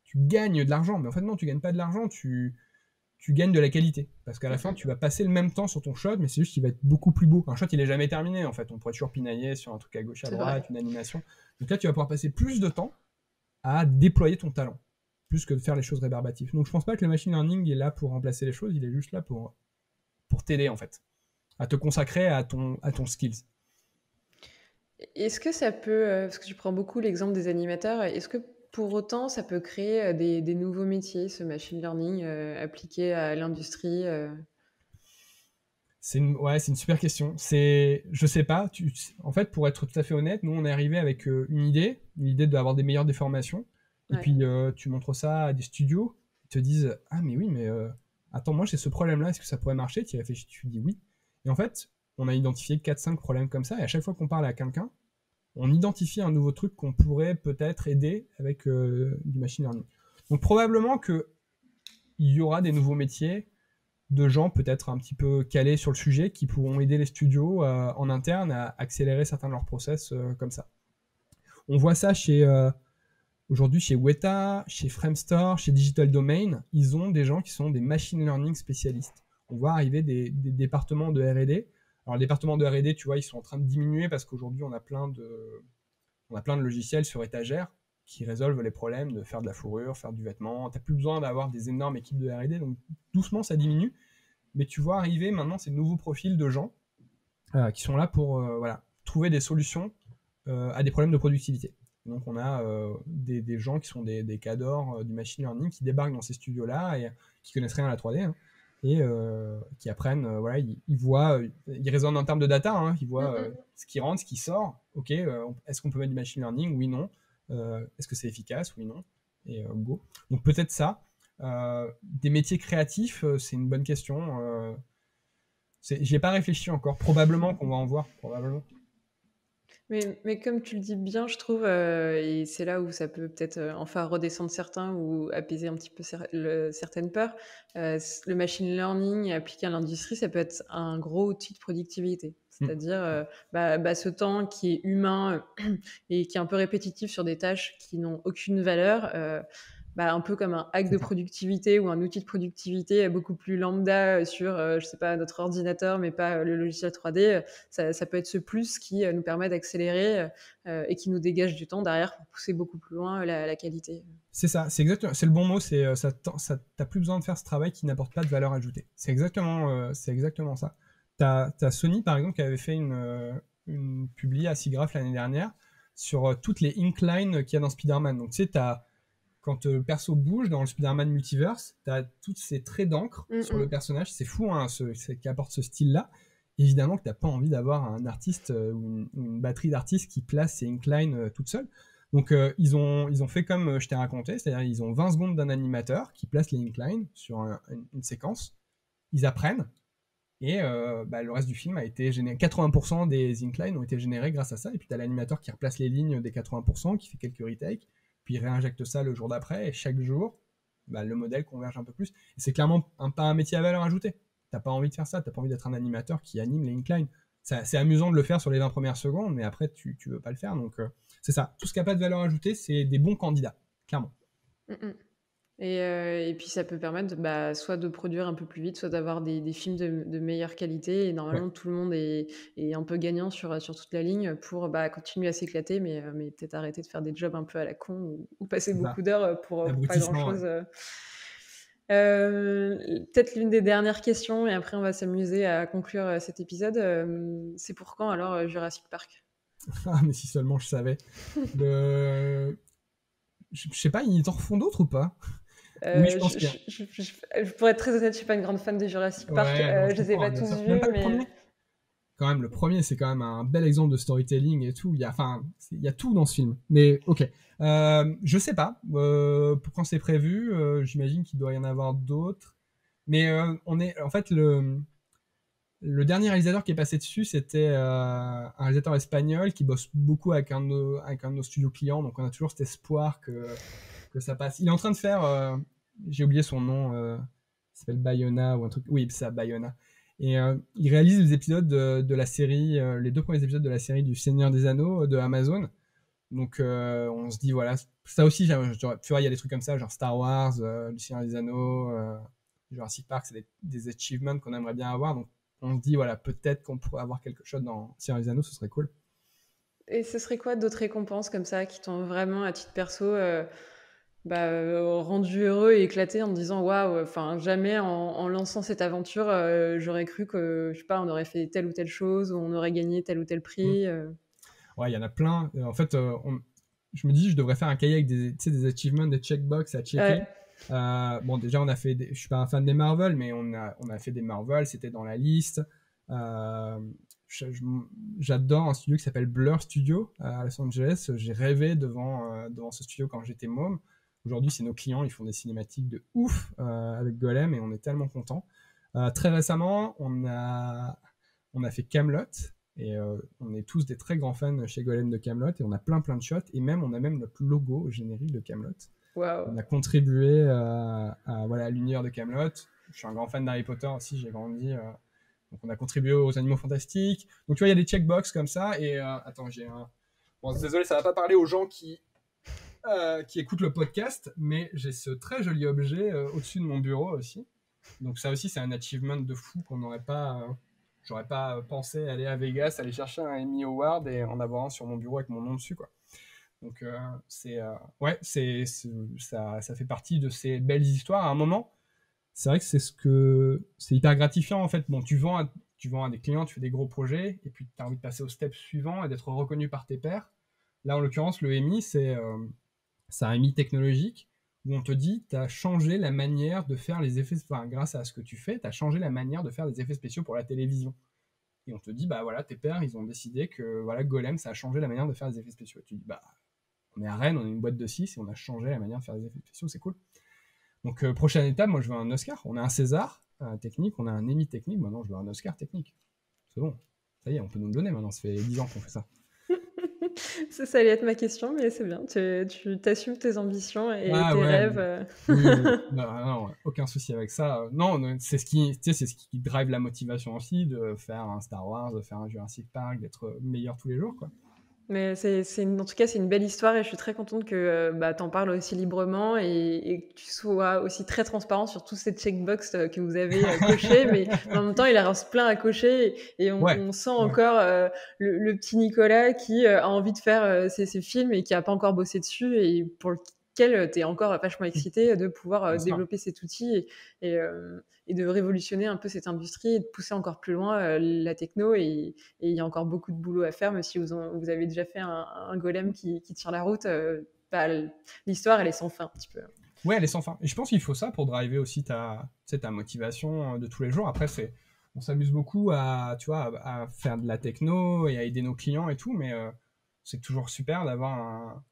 tu gagnes de l'argent. Mais en fait, non, tu gagnes pas de l'argent, tu gagnes de la qualité. Parce qu'à la fin, tu vas passer le même temps sur ton shot, mais c'est juste qu'il va être beaucoup plus beau. Un shot, il est jamais terminé, en fait. On pourrait toujours pinailler sur un truc à gauche, à C'est droite, vrai. une animation. Donc là, tu vas pouvoir passer plus de temps à déployer ton talent, plus que de faire les choses rébarbatives. Donc je pense pas que le machine learning est là pour remplacer les choses, il est juste là pour t'aider, en fait, à te consacrer à ton skills. Est-ce que ça peut, parce que tu prends beaucoup l'exemple des animateurs, est-ce que pour autant ça peut créer des nouveaux métiers, ce machine learning appliqué à l'industrie C'est une super question. Je sais pas. En fait, pour être tout à fait honnête, nous on est arrivé avec une idée d'avoir des meilleures déformations. Et Ouais. puis tu montres ça à des studios, ils te disent ah mais oui mais attends moi j'ai ce problème là, est-ce que ça pourrait marcher? Tu y réfléchis, tu dis oui. Et en fait, on a identifié 4-5 problèmes comme ça. Et à chaque fois qu'on parle à quelqu'un, on identifie un nouveau truc qu'on pourrait peut-être aider avec du machine learning. Donc probablement que il y aura des nouveaux métiers de gens peut-être un petit peu calés sur le sujet qui pourront aider les studios en interne à accélérer certains de leurs process comme ça. On voit ça aujourd'hui chez Weta, chez Framestore, chez Digital Domain. Ils ont des gens qui sont des machine learning spécialistes. On voit arriver des départements de R&D. Alors les départements de R&D, tu vois, ils sont en train de diminuer parce qu'aujourd'hui on a plein de logiciels sur étagère qui résolvent les problèmes de faire de la fourrure, faire du vêtement. Tu n'as plus besoin d'avoir des énormes équipes de R&D, donc doucement ça diminue. Mais tu vois arriver maintenant ces nouveaux profils de gens qui sont là pour trouver des solutions à des problèmes de productivité. Donc on a des gens qui sont des cadors du machine learning qui débarquent dans ces studios-là et qui connaissent rien à la 3D hein, et qui apprennent, ils voient, ils raisonnent en termes de data, hein, ils voient ce qui rentre, ce qui sort. Ok, est-ce qu'on peut mettre du machine learning? Oui, non. Est-ce que c'est efficace? Oui, non. Et go. Donc peut-être ça. Des métiers créatifs, c'est une bonne question. J'y ai pas réfléchi encore. Probablement qu'on va en voir. Probablement. Mais comme tu le dis bien, je trouve, et c'est là où ça peut peut-être, enfin redescendre certains ou apaiser un petit peu certaines peurs, le machine learning appliqué à l'industrie, ça peut être un gros outil de productivité. Mm. C'est-à-dire, ce temps qui est humain, et qui est un peu répétitif sur des tâches qui n'ont aucune valeur, un peu comme un hack C'est de ça. productivité ou un outil de productivité beaucoup plus lambda sur, je sais pas, notre ordinateur, mais pas le logiciel 3D. Ça peut être ce plus qui nous permet d'accélérer et qui nous dégage du temps derrière pour pousser beaucoup plus loin la qualité. C'est ça, c'est exactement, c'est le bon mot, c'est t'as plus besoin de faire ce travail qui n'apporte pas de valeur ajoutée. C'est exactement ça. T'as Sony par exemple qui avait fait une publi à SIGGRAPH l'année dernière sur toutes les inclines qu'il y a dans Spider-Man. Donc tu sais, quand le perso bouge dans le Spider-Man Multiverse, t'as tous ces traits d'encre sur le personnage. C'est fou, hein, qui apporte ce style-là. Évidemment que t'as pas envie d'avoir un artiste ou une batterie d'artistes qui place ces inclines toute seule. Donc ils ont fait comme je t'ai raconté, c'est-à-dire ils ont 20 secondes d'un animateur qui place les inclines sur une séquence, ils apprennent, et le reste du film a été généré. 80% des inclines ont été générés grâce à ça, et puis tu as l'animateur qui replace les lignes des 80%, qui fait quelques retakes, puis il réinjecte ça le jour d'après, et chaque jour, le modèle converge un peu plus. Et c'est clairement pas un métier à valeur ajoutée. T'as pas envie de faire ça, t'as pas envie d'être un animateur qui anime les inclines. C'est amusant de le faire sur les 20 premières secondes, mais après tu veux pas le faire, donc c'est ça. Tout ce qui n'a pas de valeur ajoutée, c'est des bons candidats, clairement. Et puis ça peut permettre soit de produire un peu plus vite, soit d'avoir des films de meilleure qualité. Et Ouais, normalement, tout le monde est un peu gagnant sur toute la ligne pour continuer à s'éclater, mais peut-être arrêter de faire des jobs un peu à la con ou passer c'est ça. beaucoup d'heures pour pas L'abrutissement, ouais. grand-chose. Peut-être l'une des dernières questions, et après on va s'amuser à conclure cet épisode. C'est pour quand alors Jurassic Park? Ah, mais si seulement je savais. Le... Je sais pas, ils en refont d'autres ou pas? Oui, je pense bien. Pour être très honnête, je suis pas une grande fan de Jurassic Park. Ouais, non, je Je les ai comprends, pas bien tous sûr. Même vus, pas le mais premier. Quand même, le premier, c'est quand même un bel exemple de storytelling et tout. Il y a tout dans ce film. Mais ok. Je sais pas. Pour quand c'est prévu, j'imagine qu'il doit y en avoir d'autres. Mais en fait, le dernier réalisateur qui est passé dessus, c'était un réalisateur espagnol qui bosse beaucoup avec un de nos studios clients. Donc on a toujours cet espoir que ça passe. Il est en train de faire, j'ai oublié son nom, il s'appelle Bayona ou un truc. Oui, c'est ça, Bayona. Et il réalise les épisodes de la série, les 2 premiers épisodes de la série du Seigneur des Anneaux de Amazon. Donc on se dit voilà, ça aussi, tu vois, il y a des trucs comme ça, genre Star Wars, le Seigneur des Anneaux, Jurassic Park, c'est des achievements qu'on aimerait bien avoir. Donc on se dit voilà, peut-être qu'on pourrait avoir quelque chose dans Seigneur des Anneaux, ce serait cool. Et ce serait quoi d'autres récompenses comme ça qui t'ont vraiment, à titre perso, rendu heureux et éclaté en te disant waouh, enfin jamais en lançant cette aventure, j'aurais cru que, je sais pas, on aurait fait telle ou telle chose, ou on aurait gagné tel ou tel Mm. prix. Ouais, il y en a plein. En fait, je me dis, je devrais faire un cahier avec des achievements, des checkbox à checker. Ouais. Bon, déjà, on a fait je suis pas un fan des Marvel, mais on a fait des Marvel, c'était dans la liste. Euh, J'adore un studio qui s'appelle Blur Studio à Los Angeles. J'ai rêvé devant ce studio quand j'étais môme. Aujourd'hui, c'est nos clients, ils font des cinématiques de ouf avec Golem et on est tellement contents. Très récemment, on a fait Camelot et on est tous des très grands fans chez Golem de Camelot et on a plein de shots et on a même notre logo générique de Camelot. Waouh. On a contribué voilà, à l'univers de Camelot. Je suis un grand fan d'Harry Potter aussi, j'ai grandi. Donc on a contribué aux Animaux Fantastiques. Donc tu vois, il y a des checkbox comme ça. Et attends, j'ai un... Bon, désolé, ça va pas parler aux gens qui écoutent le podcast, mais j'ai ce très joli objet au-dessus de mon bureau aussi. Donc ça aussi, c'est un achievement de fou qu'on n'aurait pas... j'aurais pas pensé aller à Vegas, aller chercher un Emmy Award et en avoir un sur mon bureau avec mon nom dessus, quoi. Donc ouais, ça fait partie de ces belles histoires. À un moment, c'est vrai que c'est hyper gratifiant en fait. Bon, tu vends à des clients, tu fais des gros projets, et puis tu as envie de passer au step suivant et d'être reconnu par tes pairs. Là, en l'occurrence, le Emmy, c'est un Emmy technologique où on te dit, tu as changé la manière de faire les effets, enfin, grâce à ce que tu fais, tu as changé la manière de faire des effets spéciaux pour la télévision. Et on te dit, bah voilà, tes pairs, ils ont décidé que voilà, Golem, ça a changé la manière de faire des effets spéciaux. Et tu dis, bah, on est à Rennes, on est une boîte de 6 et on a changé la manière de faire des effets spéciaux, c'est cool. Donc, prochaine étape, moi je veux un Oscar. On a un César technique, on a un Emmy technique, maintenant je veux un Oscar technique. C'est bon, ça y est, on peut nous le donner maintenant, ça fait 10 ans qu'on fait ça. Ça allait être ma question, mais c'est bien. Tu t'assumes tes ambitions et tes Ouais, rêves. oui. Non, aucun souci avec ça. Non, c'est ce qui drive la motivation aussi, de faire un Star Wars, de faire un Jurassic Park, d'être meilleur tous les jours, quoi. Mais en tout cas, c'est une belle histoire et je suis très contente que tu en parles aussi librement et que tu sois aussi très transparent sur tous ces checkbox que vous avez cochés. Mais en même temps, il en reste plein à cocher et on sent encore le petit Nicolas qui a envie de faire ses films et qui n'a pas encore bossé dessus et pour lequel tu es encore vachement excité de pouvoir développer cet outil et de révolutionner un peu cette industrie et de pousser encore plus loin la techno. Et il y a encore beaucoup de boulot à faire, même si vous avez déjà fait un golem qui tire la route. L'histoire, elle est sans fin, un petit peu. Ouais, elle est sans fin. Et je pense qu'il faut ça pour driver aussi ta motivation de tous les jours. Après, on s'amuse beaucoup à faire de la techno et à aider nos clients et tout, mais c'est toujours super d'avoir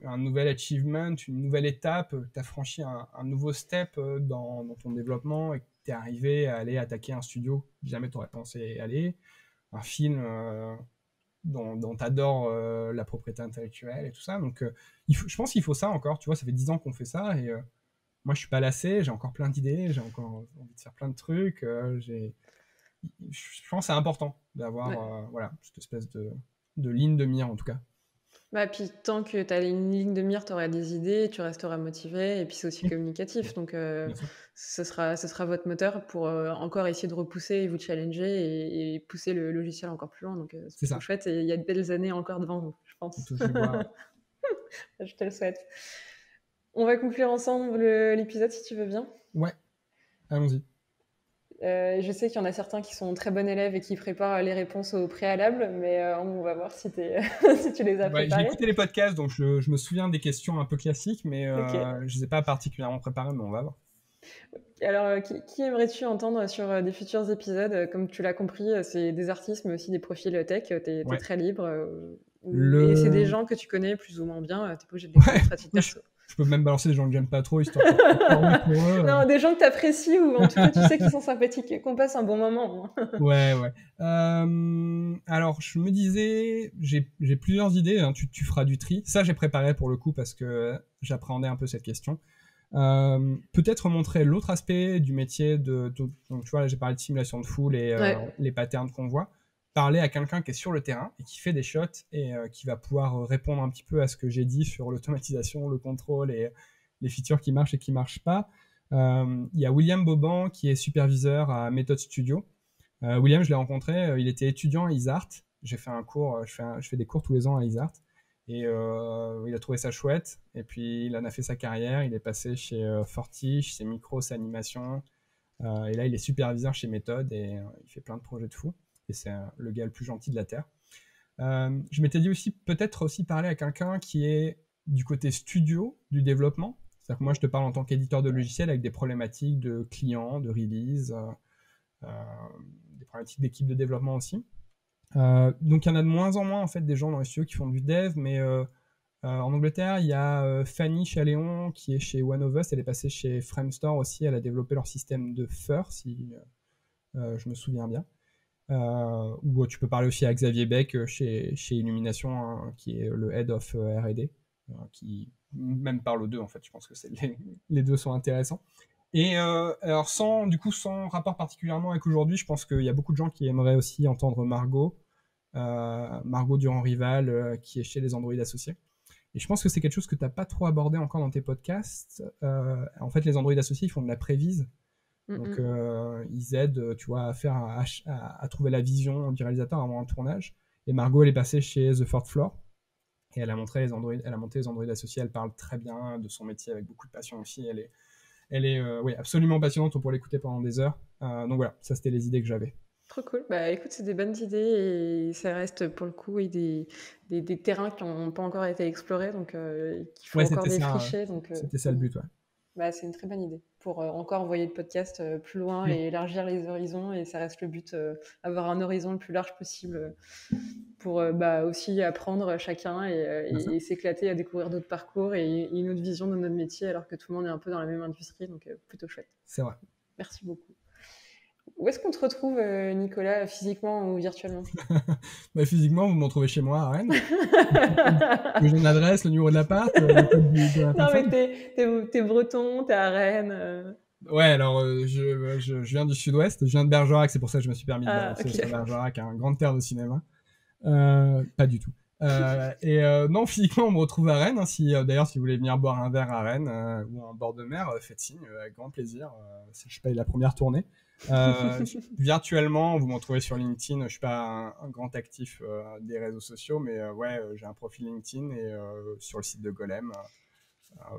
un nouvel achievement, une nouvelle étape. Tu as franchi un nouveau step dans ton développement et que tu es arrivé à aller attaquer un studio que jamais tu aurais pensé aller. Un film dont tu adores la propriété intellectuelle et tout ça. Donc, je pense qu'il faut ça encore. Tu vois, ça fait 10 ans qu'on fait ça et moi, je suis pas lassé. J'ai encore plein d'idées. J'ai encore envie de faire plein de trucs. Je pense que c'est important d'avoir cette espèce de ligne de mire, en tout cas. Puis tant que tu as une ligne de mire, tu auras des idées, tu resteras motivé, et puis c'est aussi communicatif. Donc, ce sera votre moteur pour encore essayer de repousser et vous challenger et pousser le logiciel encore plus loin. Donc, c'est trop chouette et il y a de belles années encore devant vous, je pense. Je te le souhaite. On va conclure ensemble l'épisode si tu veux bien. Ouais, allons-y. Je sais qu'il y en a certains qui sont très bons élèves et qui préparent les réponses au préalable, mais on va voir si, si tu les as préparées. J'ai écouté les podcasts, donc je me souviens des questions un peu classiques, mais je ne les ai pas particulièrement préparées, mais on va voir. Alors, qui aimerais-tu entendre sur des futurs épisodes? Comme tu l'as compris, c'est des artistes, mais aussi des profils tech. Tu es très libre. Et c'est des gens que tu connais plus ou moins bien. Tu n'es pas obligé de les connaître à titre perso. Je peux même balancer des gens que j'aime pas trop, histoire de pour eux. Non, des gens que tu apprécies ou en tout cas tu sais qu'ils sont sympathiques et qu'on passe un bon moment. Ouais. Alors, je me disais, j'ai plusieurs idées, hein, tu feras du tri. Ça, j'ai préparé pour le coup parce que j'appréhendais un peu cette question. Peut-être montrer l'autre aspect du métier donc tu vois, là j'ai parlé de simulation de foule et les patterns qu'on voit. Parler à quelqu'un qui est sur le terrain et qui fait des shots et qui va pouvoir répondre un petit peu à ce que j'ai dit sur l'automatisation, le contrôle et les features qui marchent et qui marchent pas. Il y a William Boban qui est superviseur à Method Studio. William, je l'ai rencontré, il était étudiant à ISART. J'ai fait un cours, je fais des cours tous les ans à ISART. Et il a trouvé ça chouette. Et puis, il en a fait sa carrière. Il est passé chez Fortiche, chez Micros Animation. Et là, il est superviseur chez Method et il fait plein de projets de fou. Et c'est le gars le plus gentil de la Terre. Je m'étais dit aussi, peut-être aussi parler à quelqu'un qui est du côté studio du développement. C'est-à-dire que moi, je te parle en tant qu'éditeur de logiciels avec des problématiques de clients, de release, des problématiques d'équipe de développement aussi. Donc il y en a de moins en moins en fait des gens dans les studios qui font du dev, mais en Angleterre il y a Fanny Chaléon qui est chez One of Us, elle est passée chez Framestore aussi, elle a développé leur système de Fur si je me souviens bien. Ou tu peux parler aussi à Xavier Beck chez Illumination, hein, qui est le head of R&D, qui même parle aux deux en fait, je pense que les deux sont intéressants. Et alors sans rapport particulièrement avec aujourd'hui, je pense qu'il y a beaucoup de gens qui aimeraient aussi entendre Margot Durand-Rival, qui est chez les Android Associés. Et je pense que c'est quelque chose que tu n'as pas trop abordé encore dans tes podcasts. En fait, les Android Associés, ils font de la prévise. Donc, ils aident, tu vois, à trouver la vision du réalisateur avant un tournage. Et Margot, elle est passée chez The Fourth Floor. Et elle a monté les Android Associés. Elle parle très bien de son métier avec beaucoup de passion aussi. Elle est oui, absolument passionnante, on pourrait l'écouter pendant des heures. Donc voilà, ça c'était les idées que j'avais. Trop cool. Bah écoute, c'est des bonnes idées et ça reste pour le coup des terrains qui n'ont pas encore été explorés, donc qu'il faut encore défricher. C'était ça le but, ouais. Bah, c'est une très bonne idée pour encore envoyer le podcast plus loin et élargir les horizons, et ça reste le but, avoir un horizon le plus large possible pour aussi apprendre chacun et s'éclater à découvrir d'autres parcours et une autre vision de notre métier alors que tout le monde est un peu dans la même industrie, donc plutôt chouette. C'est vrai. Merci beaucoup. Où est-ce qu'on te retrouve, Nicolas, physiquement ou virtuellement? Physiquement, vous me retrouvez chez moi à Rennes. J'ai une adresse, le numéro de l'appart, le code de la personne. Non, mais t'es breton, t'es à Rennes. Ouais, alors je viens du sud-ouest, je viens de Bergerac, c'est pour ça que je me suis permis de balancer sur Bergerac, un grande terre de cinéma. Pas du tout. Non, physiquement, on me retrouve à Rennes. Hein, d'ailleurs, si vous voulez venir boire un verre à Rennes ou en bord de mer, faites signe, avec grand plaisir. Je paye la première tournée. Virtuellement, vous me retrouvez sur LinkedIn. Je suis pas un grand actif des réseaux sociaux, mais j'ai un profil LinkedIn et sur le site de Golem.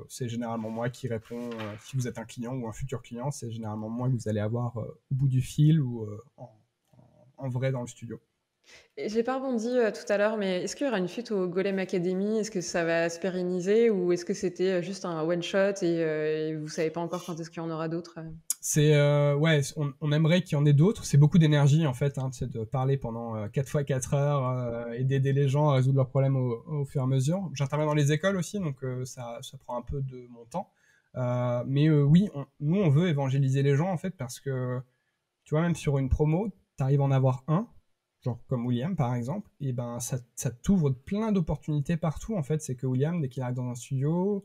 C'est généralement moi qui réponds. Si vous êtes un client ou un futur client, c'est généralement moi que vous allez avoir au bout du fil ou en vrai dans le studio. J'ai pas rebondi tout à l'heure, mais est-ce qu'il y aura une suite au Golem Academy? Est-ce que ça va se pérenniser ou est-ce que c'était juste un one-shot et vous savez pas encore quand est-ce qu'il y en aura d'autres? On aimerait qu'il y en ait d'autres. C'est beaucoup d'énergie en fait, hein, de parler pendant 4 fois 4 heures et d'aider les gens à résoudre leurs problèmes au fur et à mesure. J'interviens dans les écoles aussi, donc ça prend un peu de mon temps. Oui, nous on veut évangéliser les gens en fait parce que tu vois, même sur une promo, t'arrives à en avoir un, genre comme William par exemple, et ben ça t'ouvre plein d'opportunités partout en fait. C'est que William, dès qu'il arrive dans un studio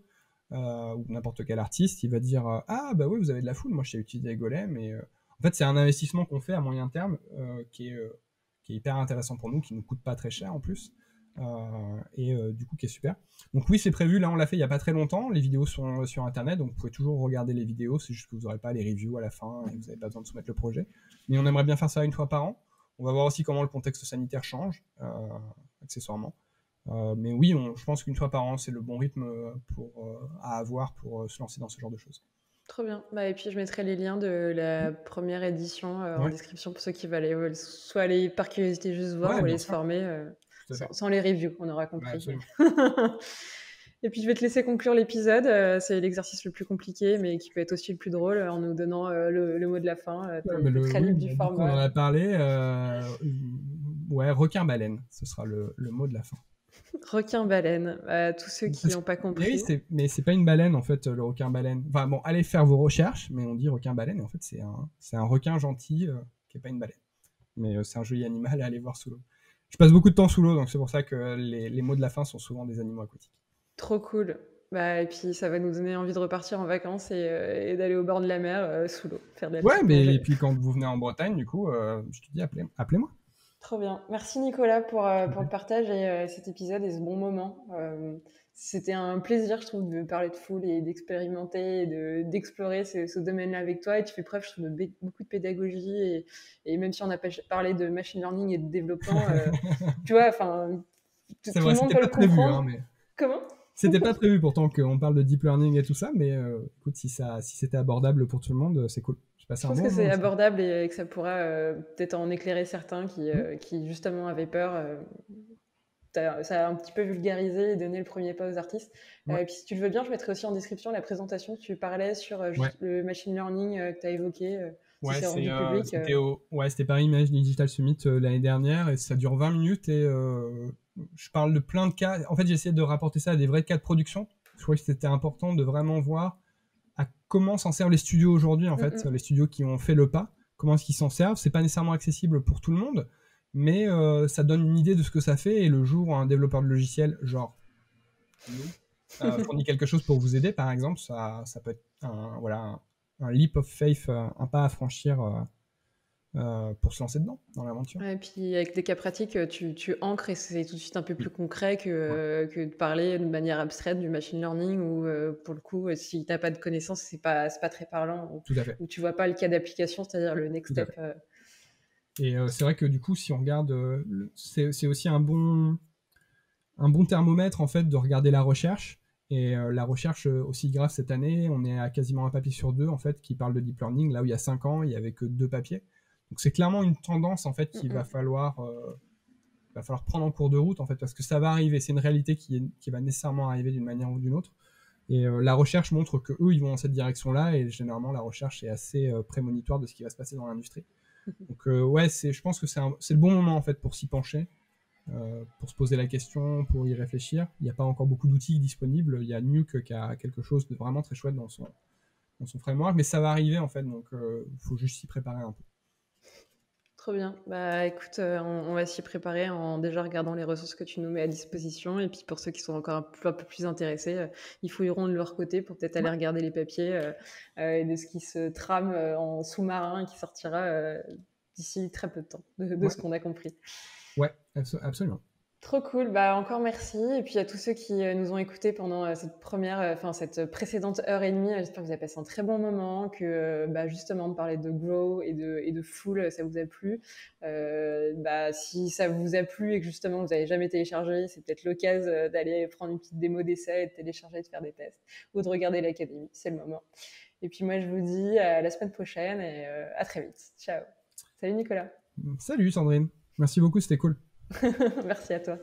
ou n'importe quel artiste, il va dire ah bah oui, vous avez de la foule, moi je sais utiliser Golem. Et en fait c'est un investissement qu'on fait à moyen terme qui est hyper intéressant pour nous, qui nous coûte pas très cher en plus. Du coup qui est super. Donc oui, c'est prévu, là on l'a fait il y a pas très longtemps, les vidéos sont sur internet, donc vous pouvez toujours regarder les vidéos, c'est juste que vous n'aurez pas les reviews à la fin et vous n'avez pas besoin de soumettre le projet, mais on aimerait bien faire ça une fois par an. On va voir aussi comment le contexte sanitaire change accessoirement, mais oui, je pense qu'une fois par an c'est le bon rythme à avoir pour se lancer dans ce genre de choses. Trop bien. Et puis je mettrai les liens de la première édition en description pour ceux qui veulent soit aller par curiosité juste voir ou aller se former sans les reviews, on aura compris. Et puis je vais te laisser conclure l'épisode. C'est l'exercice le plus compliqué, mais qui peut être aussi le plus drôle, en nous donnant le mot de la fin. Très libre du format. On en a parlé. Requin-baleine, ce sera le mot de la fin. Requin-baleine. Tous ceux qui n'ont pas compris. Oui, mais c'est pas une baleine en fait, le requin-baleine. Enfin bon, allez faire vos recherches, mais on dit requin-baleine, et en fait c'est un requin gentil qui est pas une baleine. Mais c'est un joli animal à aller voir sous l'eau. Je passe beaucoup de temps sous l'eau, donc c'est pour ça que les mots de la fin sont souvent des animaux aquatiques. Trop cool. Bah, et puis ça va nous donner envie de repartir en vacances et d'aller au bord de la mer, sous l'eau, faire de la Ouais, petite mais et plongée. puis quand vous venez en Bretagne, du coup, je te dis, appelez-moi. Trop bien. Merci Nicolas pour le partage et cet épisode et ce bon moment. C'était un plaisir, je trouve, de parler de foule et d'expérimenter et d'explorer ce domaine-là avec toi. Et tu fais preuve, je trouve, de beaucoup de pédagogie. Et même si on n'a pas parlé de machine learning et de développement, tu vois, enfin, C'est tout vrai, le monde c'était peut pas le prévu, hein, comprendre. mais Comment? c'était pas prévu pourtant qu'on parle de deep learning et tout ça, mais écoute, si c'était abordable pour tout le monde, c'est cool. J'ai passé Je un pense bon que moment c'est aussi. abordable et que ça pourra peut-être en éclairer certains Hmm. qui justement avaient peur. Ça a un petit peu vulgarisé et donné le premier pas aux artistes. Ouais, Et puis si tu le veux bien, je mettrai aussi en description la présentation que tu parlais sur ouais. juste le machine learning que tu as évoqué, si Ouais, c'est rendu public. c'était Paris Image Digital Summit l'année dernière et ça dure 20 minutes et je parle de plein de cas. En fait, j'ai essayé de rapporter ça à des vrais cas de production. Je trouvais que c'était important de vraiment voir à comment s'en servent les studios aujourd'hui, en Mm, fait, mm. les studios qui ont fait le pas, comment est-ce qu'ils s'en servent. C'est pas nécessairement accessible pour tout le monde, mais ça donne une idée de ce que ça fait et le jour où un développeur de logiciel, genre nous, fournit quelque chose pour vous aider, par exemple, ça peut être voilà, un leap of faith, un pas à franchir pour se lancer dedans, dans l'aventure. Ouais, et puis avec des cas pratiques, tu ancres et c'est tout de suite un peu plus Oui, concret ouais, que de parler de manière abstraite du machine learning où, pour le coup, si tu as pas de connaissances, c'est pas très parlant tout à fait, ou tu vois pas le cas d'application, c'est-à-dire le next tout à step. fait. Et c'est vrai que du coup, si on regarde, c'est aussi un bon thermomètre en fait de regarder la recherche. Et la recherche aussi grave cette année, on est à quasiment un papier sur deux en fait qui parle de deep learning. Là où il y a 5 ans, il y avait que 2 papiers. Donc c'est clairement une tendance en fait Mm, qu'il mm. va falloir prendre en cours de route en fait parce que ça va arriver. C'est une réalité qui va nécessairement arriver d'une manière ou d'une autre. Et la recherche montre que eux ils vont dans cette direction-là et généralement la recherche est assez prémonitoire de ce qui va se passer dans l'industrie. Donc ouais, je pense que c'est le bon moment en fait pour s'y pencher, pour se poser la question, pour y réfléchir. Il n'y a pas encore beaucoup d'outils disponibles. Il y a Nuke qui a quelque chose de vraiment très chouette dans son framework, mais ça va arriver en fait, donc il faut juste s'y préparer un peu. Trop bien. Bah écoute, on va s'y préparer en déjà regardant les ressources que tu nous mets à disposition. Et puis pour ceux qui sont encore un peu plus intéressés, ils fouilleront de leur côté pour peut-être aller Ouais, regarder les papiers et de ce qui se trame en sous-marin et qui sortira d'ici très peu de temps, de ouais, ce qu'on a compris. ouais, absolument. Trop cool, bah encore merci. Et puis à tous ceux qui nous ont écoutés pendant cette précédente heure et demie, j'espère que vous avez passé un très bon moment, que bah, justement de parler de Grow et de Full, ça vous a plu. Bah, si ça vous a plu et que justement vous n'avez jamais téléchargé, c'est peut-être l'occasion d'aller prendre une petite démo d'essai et de télécharger, de faire des tests ou de regarder l'académie, c'est le moment. Et puis moi je vous dis à la semaine prochaine et à très vite. Ciao. Salut Nicolas. Salut Sandrine, merci beaucoup, c'était cool. Merci à toi.